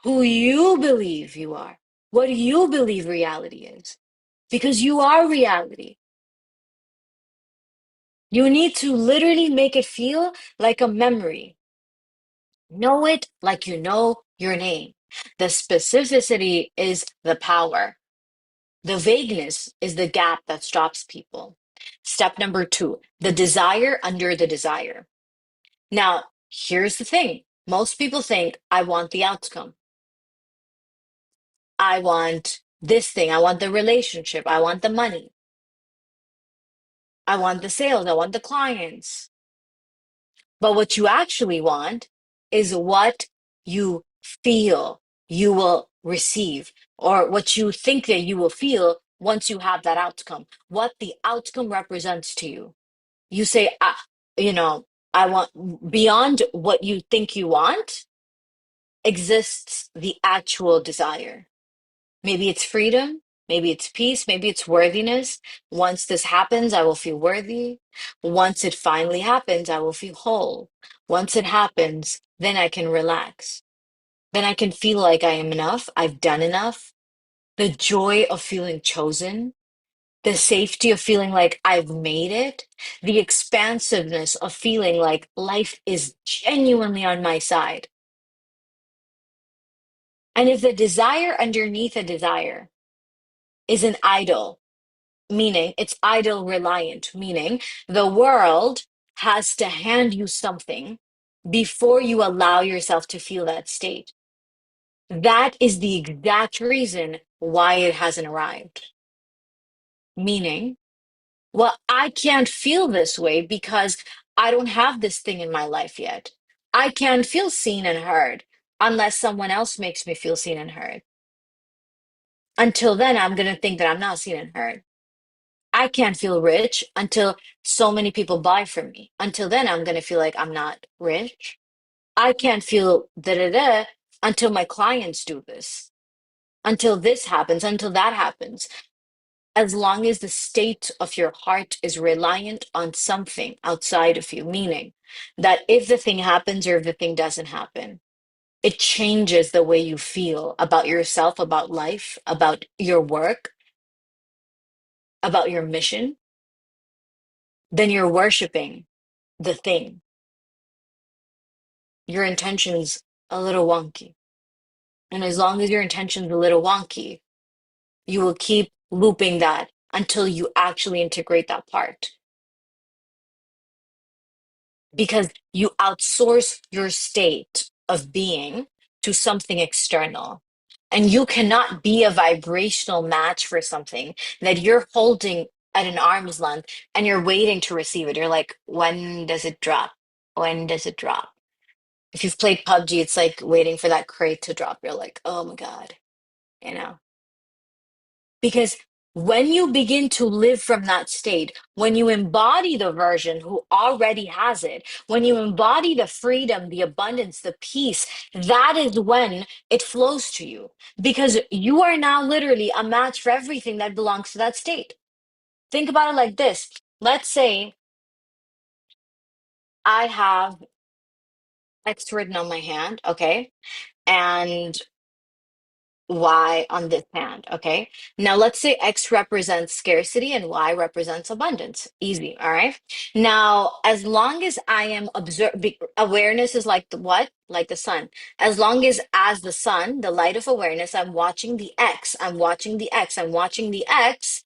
Who you believe you are, what you believe reality is. Because you are reality. You need to literally make it feel like a memory. Know it like you know your name. The specificity is the power. The vagueness is the gap that stops people. Step number two, the desire under the desire. Now, here's the thing. Most people think, I want the outcome. I want this thing. I want the relationship. I want the money. I want the sales. I want the clients. But what you actually want is what you feel you will receive, or what you think that you will feel once you have that outcome, what the outcome represents to you. You say, you know, I want, beyond what you think you want exists the actual desire. Maybe it's freedom, maybe it's peace, maybe it's worthiness. Once this happens, I will feel worthy. Once it finally happens, I will feel whole. Once it happens, then I can relax. Then I can feel like I am enough, I've done enough. The joy of feeling chosen, the safety of feeling like I've made it, the expansiveness of feeling like life is genuinely on my side. And if the desire underneath a desire is an idol, meaning it's idol reliant, meaning the world has to hand you something before you allow yourself to feel that state. That is the exact reason why it hasn't arrived. Meaning, well, I can't feel this way because I don't have this thing in my life yet. I can't feel seen and heard unless someone else makes me feel seen and heard. Until then, I'm going to think that I'm not seen and heard. I can't feel rich until so many people buy from me. Until then, I'm going to feel like I'm not rich. I can't feel da da da until my clients do this, until this happens, until that happens. As long as the state of your heart is reliant on something outside of you, meaning that if the thing happens or if the thing doesn't happen, it changes the way you feel about yourself, about life, about your work, about your mission, then you're worshiping the thing. Your intention's a little wonky. And as long as your intention's a little wonky, you will keep looping that until you actually integrate that part. Because you outsource your state of being to something external. And you cannot be a vibrational match for something that you're holding at an arm's length and you're waiting to receive it. You're like, when does it drop? When does it drop? If you've played PUBG, it's like waiting for that crate to drop. You're like, oh my God, you know? Because when you begin to live from that state, when you embody the version who already has it, when you embody the freedom, the abundance, the peace, that is when it flows to you. Because you are now literally a match for everything that belongs to that state. Think about it like this. Let's say I have X written on my hand, okay? And Y on this hand, okay? Now let's say X represents scarcity and Y represents abundance. Easy, all right? Now, as long as I am awareness is like the what? Like the sun. As the sun, the light of awareness, I'm watching the X, I'm watching the X, I'm watching the X,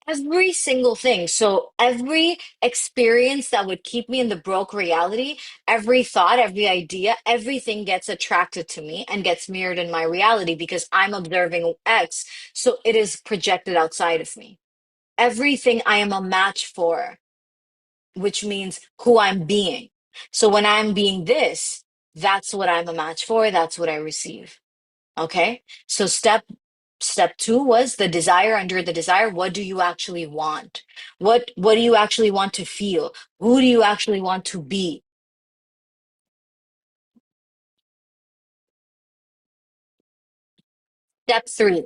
every single thing. So every experience that would keep me in the broke reality, every thought, every idea, everything gets attracted to me and gets mirrored in my reality because I'm observing X. So it is projected outside of me. Everything I am a match for, which means who I'm being. So when I'm being this, that's what I'm a match for. That's what I receive. Okay. So step two was the desire. Under the desire, what do you actually want? What do you actually want to feel? Who do you actually want to be? Step three,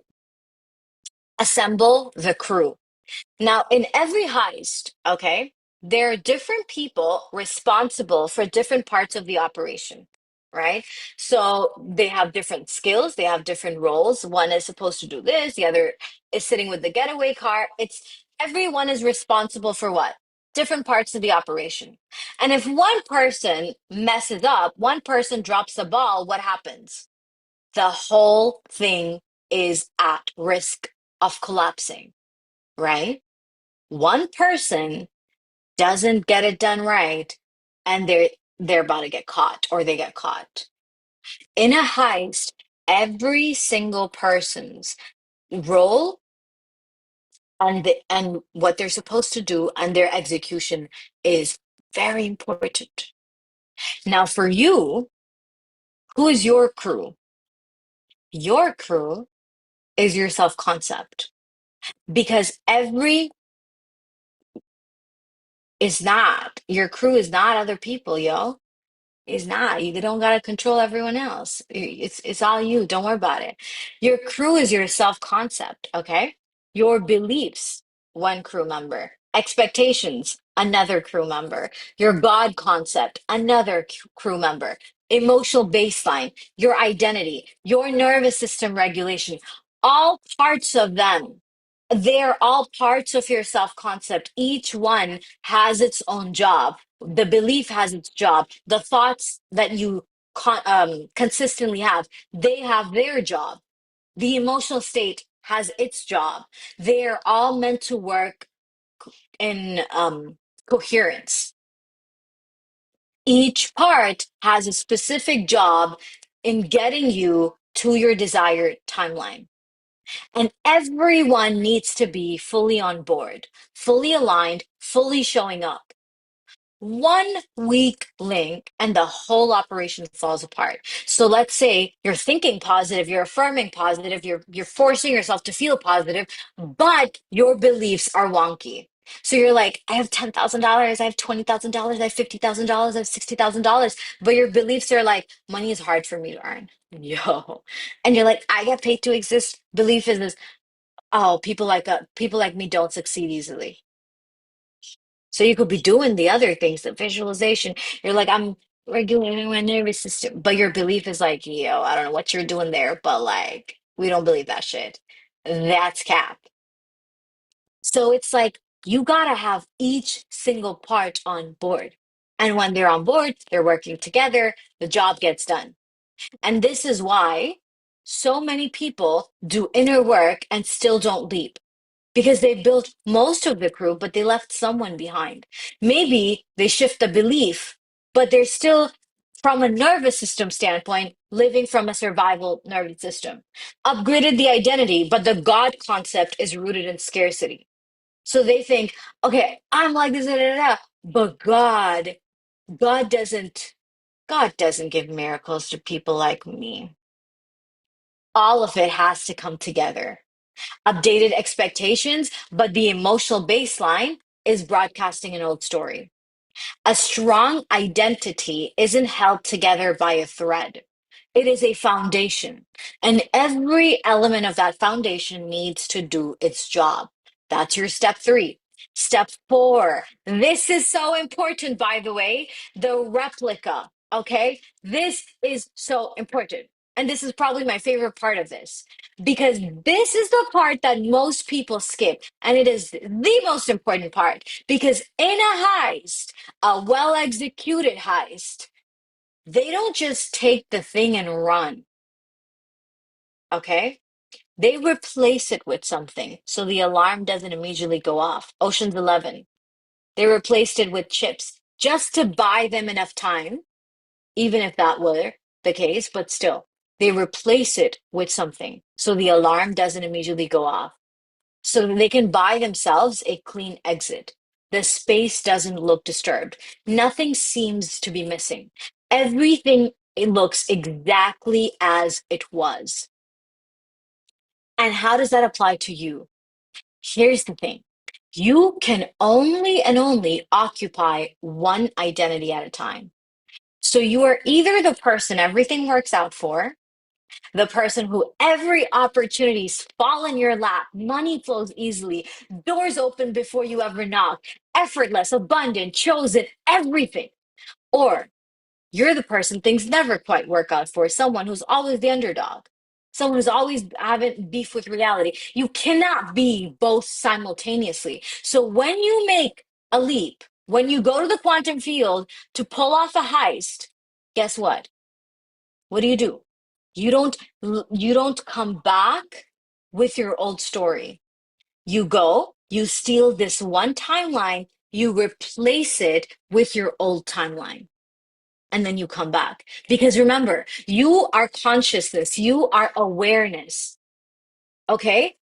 assemble the crew. Now, in every heist, okay, there are different people responsible for different parts of the operation, right? So they have different skills, they have different roles. One is supposed to do this, the other is sitting with the getaway car. It's everyone is responsible for what? Different parts of the operation. And if one person messes up, one person drops the ball, what happens? The whole thing is at risk of collapsing, right? One person doesn't get it done right and they're about to get caught or they get caught. In a heist, every single person's role and what they're supposed to do and their execution is very important. Now for you, who is your crew? Your crew is your self-concept because every is not your crew is not other people, yo. It's not. You don't gotta control everyone else. It's all you. Don't worry about it. Your crew is your self-concept, okay? Your beliefs, one crew member. Expectations, another crew member. Your God concept, another crew member. Emotional baseline, your identity, your nervous system regulation, all parts of them. They're all parts of your self-concept. Each one has its own job. The belief has its job. The thoughts that you consistently have, they have their job. The emotional state has its job. They're all meant to work in coherence. Each part has a specific job in getting you to your desired timeline. And everyone needs to be fully on board, fully aligned, fully showing up. One weak link and the whole operation falls apart. So let's say you're thinking positive, you're affirming positive, you're forcing yourself to feel positive, but your beliefs are wonky. So you're like, I have $10,000, I have $20,000, I have $50,000, I have $60,000, but your beliefs are like, money is hard for me to earn. Yo. And you're like, I get paid to exist. Belief is this, oh, people like me don't succeed easily. So you could be doing the other things, the visualization. You're like, I'm regulating my nervous system. But your belief is like, yo, I don't know what you're doing there, but like, we don't believe that shit. That's cap. So it's like, you gotta have each single part on board. And when they're on board, they're working together, the job gets done. And this is why so many people do inner work and still don't leap because they built most of the crew, but they left someone behind. Maybe they shift the belief, but they're still, from a nervous system standpoint, living from a survival nervous system. Upgraded the identity, but the God concept is rooted in scarcity. So they think, okay, I'm like this, da, da, da, but God doesn't, God doesn't give miracles to people like me. All of it has to come together. Updated expectations, but the emotional baseline is broadcasting an old story. A strong identity isn't held together by a thread. It is a foundation, and every element of that foundation needs to do its job. That's your step three. Step four. This is so important, by the way, the replica. Okay, this is so important. And this is probably my favorite part of this because this is the part that most people skip. And it is the most important part because in a heist, a well executed heist, they don't just take the thing and run. Okay, they replace it with something so the alarm doesn't immediately go off. Ocean's 11, they replaced it with chips just to buy them enough time, even if that were the case, but still, they replace it with something so the alarm doesn't immediately go off. So they can buy themselves a clean exit. The space doesn't look disturbed. Nothing seems to be missing. Everything it looks exactly as it was. And how does that apply to you? Here's the thing. You can only and only occupy one identity at a time. So you are either the person everything works out for, the person who every opportunities fall in your lap, money flows easily, doors open before you ever knock, effortless, abundant, chosen, everything. Or you're the person things never quite work out for, someone who's always the underdog, someone who's always having beef with reality. You cannot be both simultaneously. So when you make a leap, when you go to the quantum field to pull off a heist, guess what? What do? You don't you don't come back with your old story. You go, you steal this one timeline, you replace it with your old timeline, and then you come back. Because remember, you are consciousness, you are awareness. Okay?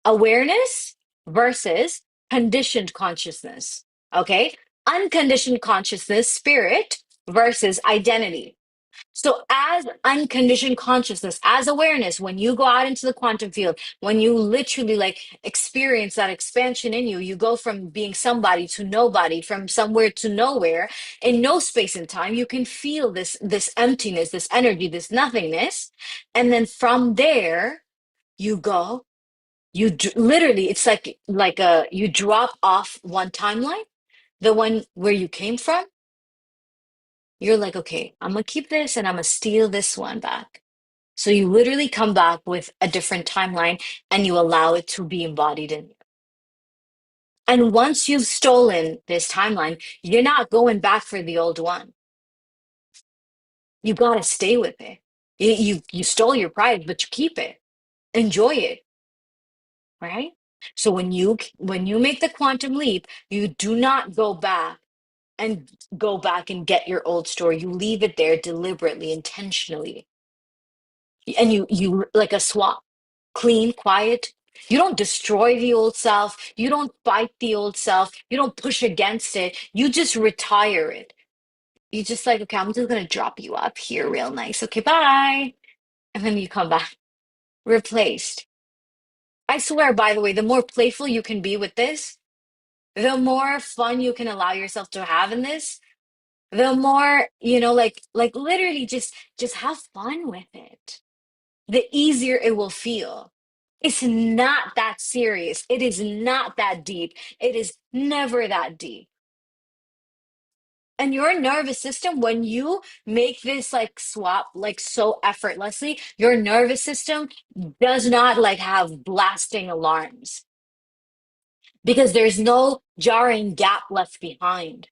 Awareness versus conditioned consciousness. Okay? Unconditioned consciousness, spirit versus identity. So, as unconditioned consciousness, as awareness, when you go out into the quantum field, when you literally like experience that expansion in you, you go from being somebody to nobody, from somewhere to nowhere, in no space and time. You can feel this emptiness, this energy, this nothingness, and then from there you go. Literally, it's like a you drop off one timeline, the one where you came from. You're like, okay, I'm gonna keep this and I'm gonna steal this one back. So you literally come back with a different timeline and you allow it to be embodied in you. And once you've stolen this timeline, you're not going back for the old one. You gotta stay with it. You stole your pride, but you keep it. Enjoy it, right? So when you make the quantum leap, you do not go back and get your old story. You leave it there deliberately, intentionally, and you like a swap, clean, quiet. You don't destroy the old self, you don't fight the old self, you don't push against it, you just retire it. You just like, okay, I'm just gonna drop you up here real nice, okay, bye. And then you come back replaced. I swear, by the way, the more playful you can be with this, the more fun you can allow yourself to have in this, the more, like literally just have fun with it, the easier it will feel. It's not that serious. It is not that deep. It is never that deep. And your nervous system, when you make this like swap, like so effortlessly, your nervous system does not like have blasting alarms because there's no jarring gap left behind.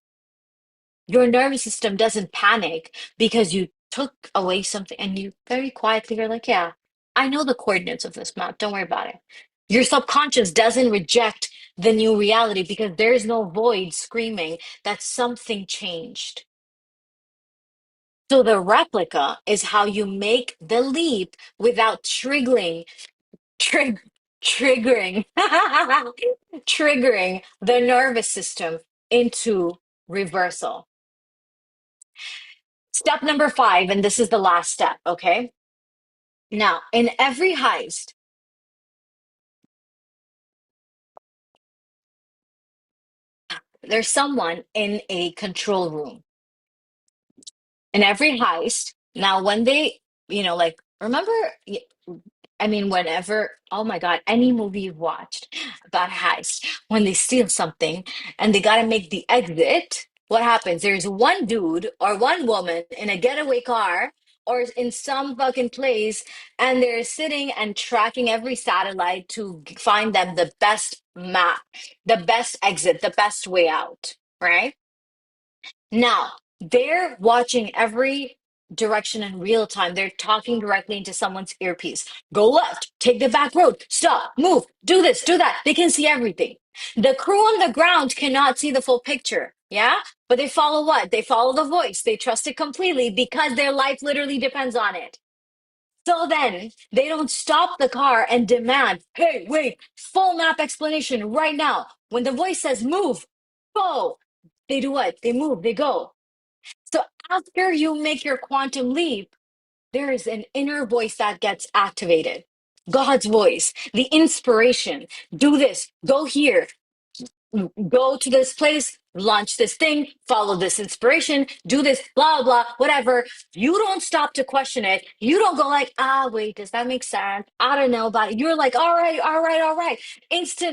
Your nervous system doesn't panic because you took away something and you very quietly are like, yeah, I know the coordinates of this map. Don't worry about it. Your subconscious doesn't reject the new reality because there's no void screaming that something changed. So the replica is how you make the leap without trig, triggering, triggering the nervous system into reversal. Step number 5, and this is the last step, okay? Now, in every heist, there's someone in a control room. In every heist, now when they, like, remember, I mean, whenever, oh my God, any movie you've watched about a heist, when they steal something and they got to make the exit, what happens? There's one dude or one woman in a getaway car or in some fucking place, and they're sitting and tracking every satellite to find them the best map, the best exit, the best way out, right? Now, they're watching every direction in real time. They're talking directly into someone's earpiece. Go left, take the back road, stop, move, do this, do that. They can see everything. The crew on the ground cannot see the full picture. Yeah. But they follow what? They follow the voice. They trust it completely because their life literally depends on it. So then they don't stop the car and demand, hey, wait, full map explanation right now. When the voice says move, go, they do what? They move, they go. So after you make your quantum leap, there is an inner voice that gets activated. God's voice, the inspiration. Do this, go here, go to this place, launch this thing, follow this inspiration, do this, blah, blah, whatever. You don't stop to question it. You don't go like, ah, wait, does that make sense? I don't know about it. You're like, all right, all right, all right.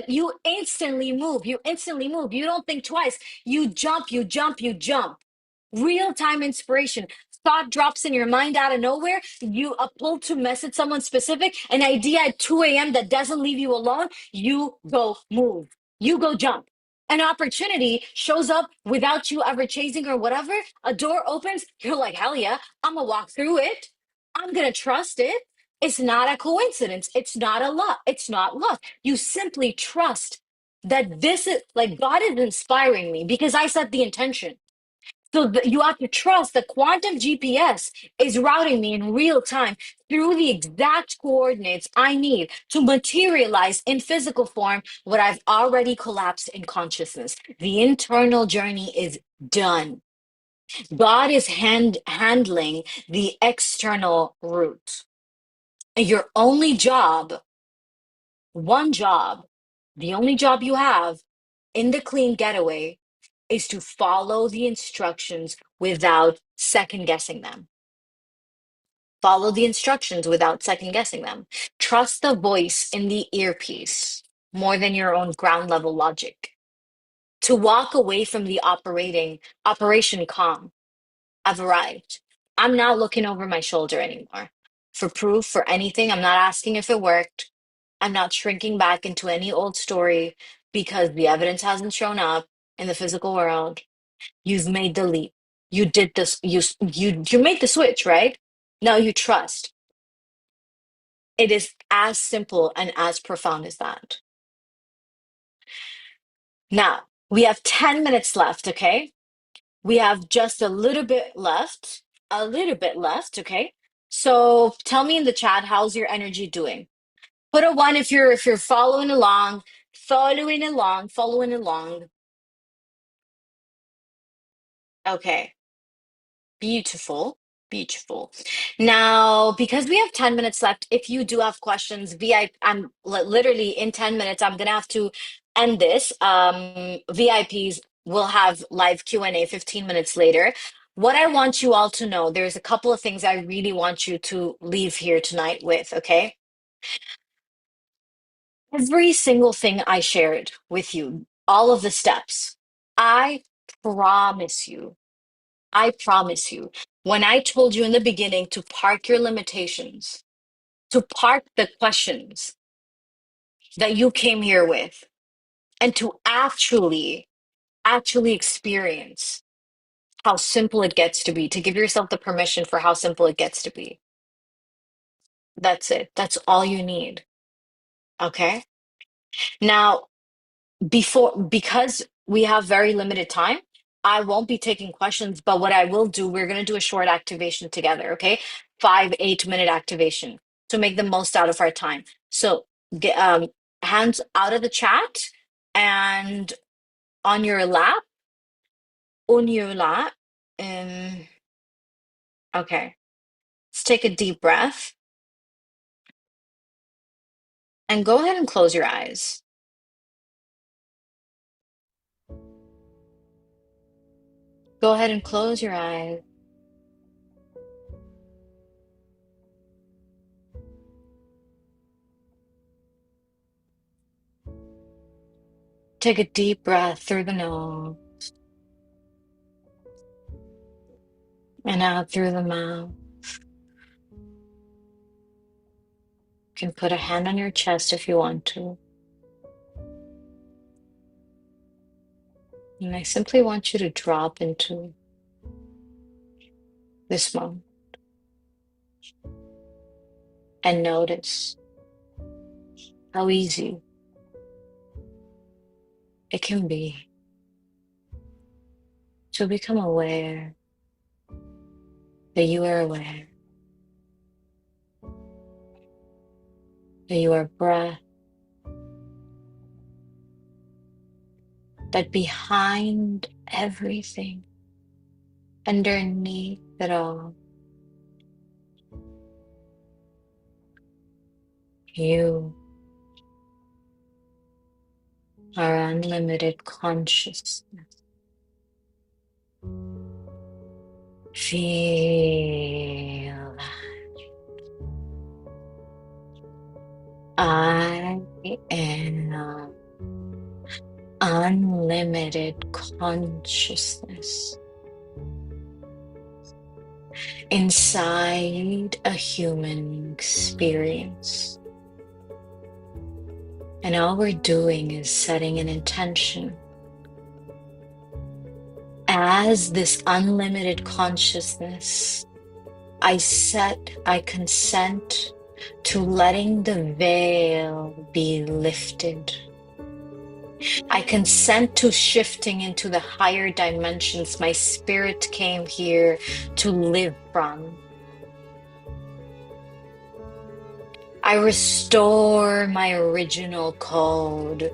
You instantly move. You instantly move. You don't think twice. You jump, you jump, you jump. Real time inspiration. Thought drops in your mind out of nowhere. You pull to message someone specific, an idea at 2 a.m. that doesn't leave you alone. You go move. You go jump. An opportunity shows up without you ever chasing or whatever. A door opens. You're like, hell yeah, I'm going to walk through it. I'm going to trust it. It's not a coincidence. It's not a luck. It's not luck. You simply trust that this is like God is inspiring me because I set the intention. So you have to trust that quantum GPS is routing me in real time through the exact coordinates I need to materialize in physical form what I've already collapsed in consciousness. The internal journey is done. God is handling the external route. And your only job, one job, the only job you have in the clean getaway is to follow the instructions without second guessing them. Follow the instructions without second guessing them. Trust the voice in the earpiece more than your own ground level logic. To walk away from the operation calm. I've arrived. I'm not looking over my shoulder anymore. For proof, for anything, I'm not asking if it worked. I'm not shrinking back into any old story because the evidence hasn't shown up in the physical world. You've made the leap. You did this. You made the switch, right? Now you trust. It is as simple and as profound as that. Now we have 10 minutes left, okay? We have just a little bit left. A little bit left, okay? So tell me in the chat, how's your energy doing? Put a one if you're following along, following along, following along. Okay. Beautiful. Beautiful. Now, because we have 10 minutes left, if you do have questions, I'm literally in 10 minutes, I'm gonna have to end this. VIPs will have live Q&A 15 minutes later. What I want you all to know, there's a couple of things I really want you to leave here tonight with, okay? Every single thing I shared with you, all of the steps, I promise you I promise you, when I told you in the beginning to park your limitations, to park the questions that you came here with, and to actually experience how simple it gets to be, to give yourself the permission for how simple it gets to be. That's it. That's all you need. Okay. Now, because we have very limited time, I won't be taking questions, but what I will do, we're going to do a short activation together, okay? 5 8 minute activation to make the most out of our time. So get hands out of the chat and on your lap, on your lap. Um, okay, let's take a deep breath and go ahead and close your eyes. Go ahead and close your eyes. Take a deep breath through the nose. And out through the mouth. You can put a hand on your chest if you want to. And I simply want you to drop into this moment and notice how easy it can be to become aware that you are aware, that you are breath, that behind everything, underneath it all, you are unlimited consciousness. Feel that. I am unlimited consciousness inside a human experience. And all we're doing is setting an intention. As this unlimited consciousness, I consent to letting the veil be lifted. I consent to shifting into the higher dimensions my spirit came here to live from. I restore my original code.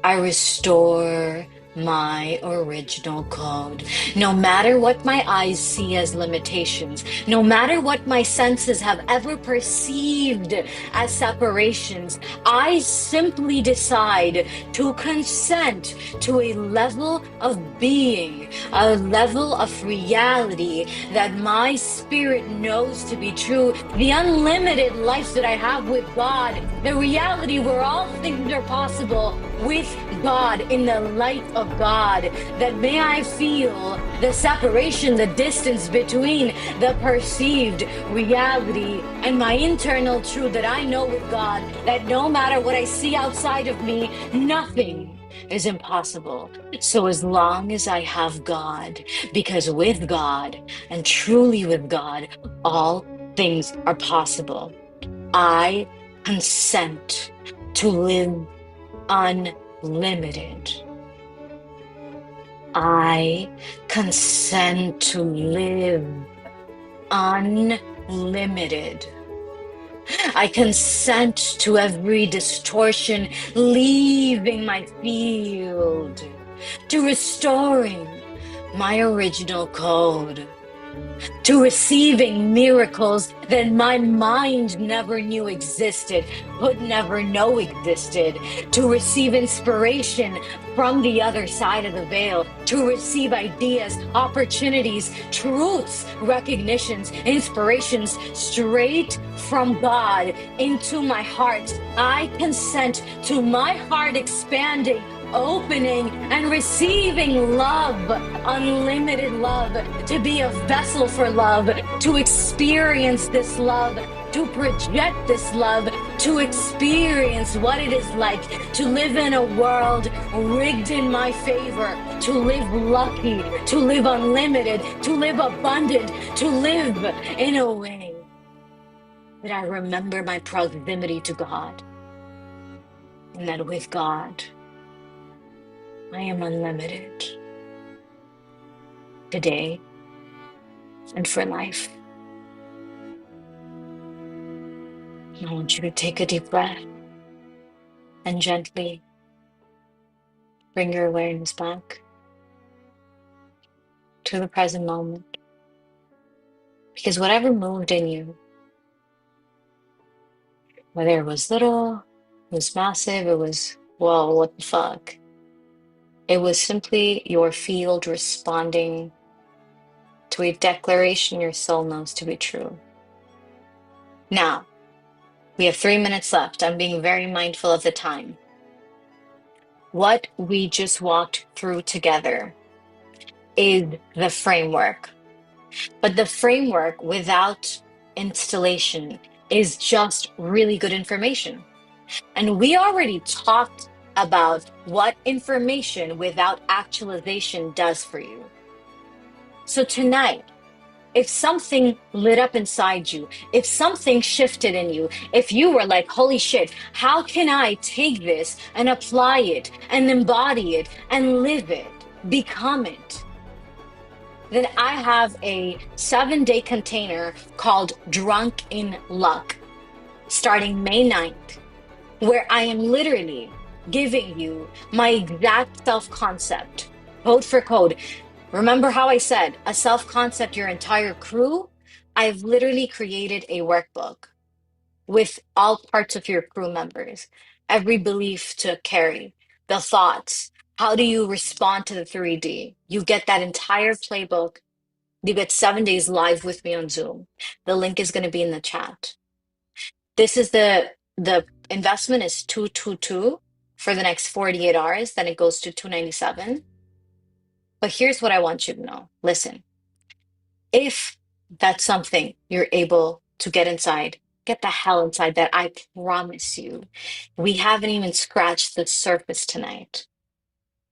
I restore my original code. No matter what my eyes see as limitations, no matter what my senses have ever perceived as separations, I simply decide to consent to a level of being, a level of reality that my spirit knows to be true, the unlimited life that I have with God, the reality where all things are possible with God, in the light of God, that may I feel the separation, the distance between the perceived reality and my internal truth that I know with God, that no matter what I see outside of me, nothing is impossible. So as long as I have God, because with God and truly with God, all things are possible, I consent to live unlimited. I consent to live unlimited. I consent to every distortion leaving my field, to restoring my original code, to receiving miracles that my mind never knew existed, could never know existed, to receive inspiration from the other side of the veil, to receive ideas, opportunities, truths, recognitions, inspirations straight from God into my heart. I consent to my heart expanding, opening and receiving love, unlimited love, to be a vessel for love, to experience this love, to project this love, to experience what it is like to live in a world rigged in my favor, to live lucky, to live unlimited, to live abundant, to live in a way that I remember my proximity to God, and that with God, I am unlimited today and for life. I want you to take a deep breath and gently bring your awareness back to the present moment. Because whatever moved in you, whether it was little, it was massive, it was, well, what the fuck? It was simply your field responding to a declaration your soul knows to be true. Now, we have 3 minutes left. I'm being very mindful of the time. What we just walked through together is the framework. But the framework without installation is just really good information. And we already talked about what information without actualization does for you. So tonight, if something lit up inside you, if something shifted in you, if you were like, holy shit, how can I take this and apply it and embody it and live it, become it? Then I have a 7-day container called Drunk in Luck starting May 9th, where I am literally giving you my exact self concept, code for code. Remember how I said a self concept, your entire crew? I've literally created a workbook with all parts of your crew members, every belief to carry, the thoughts. How do you respond to the 3D? You get that entire playbook. You get 7 days live with me on Zoom. The link is going to be in the chat. This is the investment is 222 for the next 48 hours, then it goes to 297. But here's what I want you to know. Listen, if that's something you're able to get inside, get the hell inside that. I promise you. We haven't even scratched the surface tonight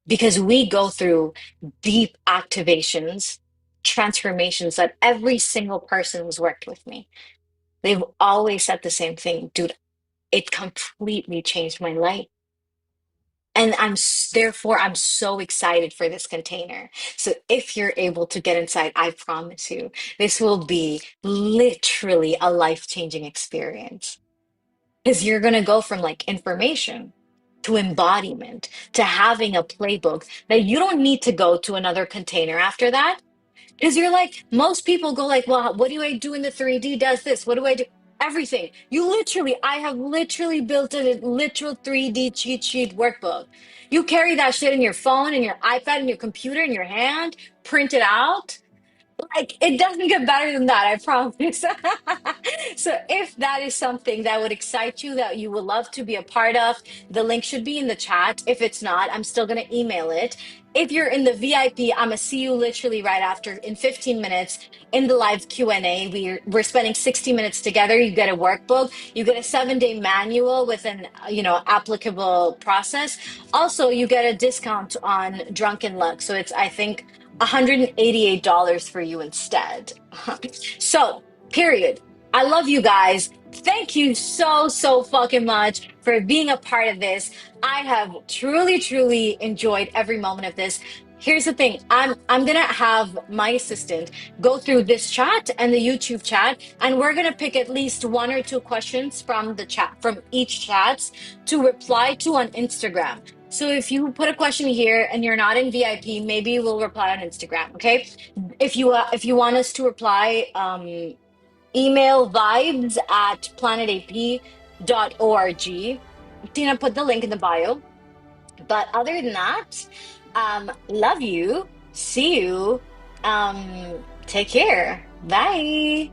because we go through deep activations, transformations that every single person who's worked with me, they've always said the same thing. Dude, it completely changed my life. And therefore I'm so excited for this container. So if you're able to get inside, I promise you, this will be literally a life-changing experience. Because you're going to go from like information to embodiment to having a playbook that you don't need to go to another container after that. Because you're like, most people go like, well, what do I do in the 3D does this? What do I do? Everything. I have literally built a literal 3D cheat sheet workbook. You carry that shit in your phone and your iPad and your computer in your hand, print it out. Like it doesn't get better than that, I promise. So if that is something that would excite you, that you would love to be a part of, the link should be in the chat. If it's not, I'm still gonna email it. If you're in the VIP, I'm gonna see you literally right after in 15 minutes in the live Q&A. We're spending 60 minutes together. You get a workbook, you get a 7-day manual with an applicable process. Also, you get a discount on Drunken Luck. So it's I think $188 for you instead. So, period. I love you guys. Thank you so, so fucking much for being a part of this. I have truly, truly enjoyed every moment of this. Here's the thing. I'm gonna have my assistant go through this chat and the YouTube chat, and we're gonna pick at least 1 or 2 questions from the chat, from each chats to reply to on Instagram. So if you put a question here and you're not in VIP, maybe we'll reply on Instagram. Okay. If you want us to reply, email vibes@planetap.org. Tina put the link in the bio. But other than that, love you. See you. Take care. Bye.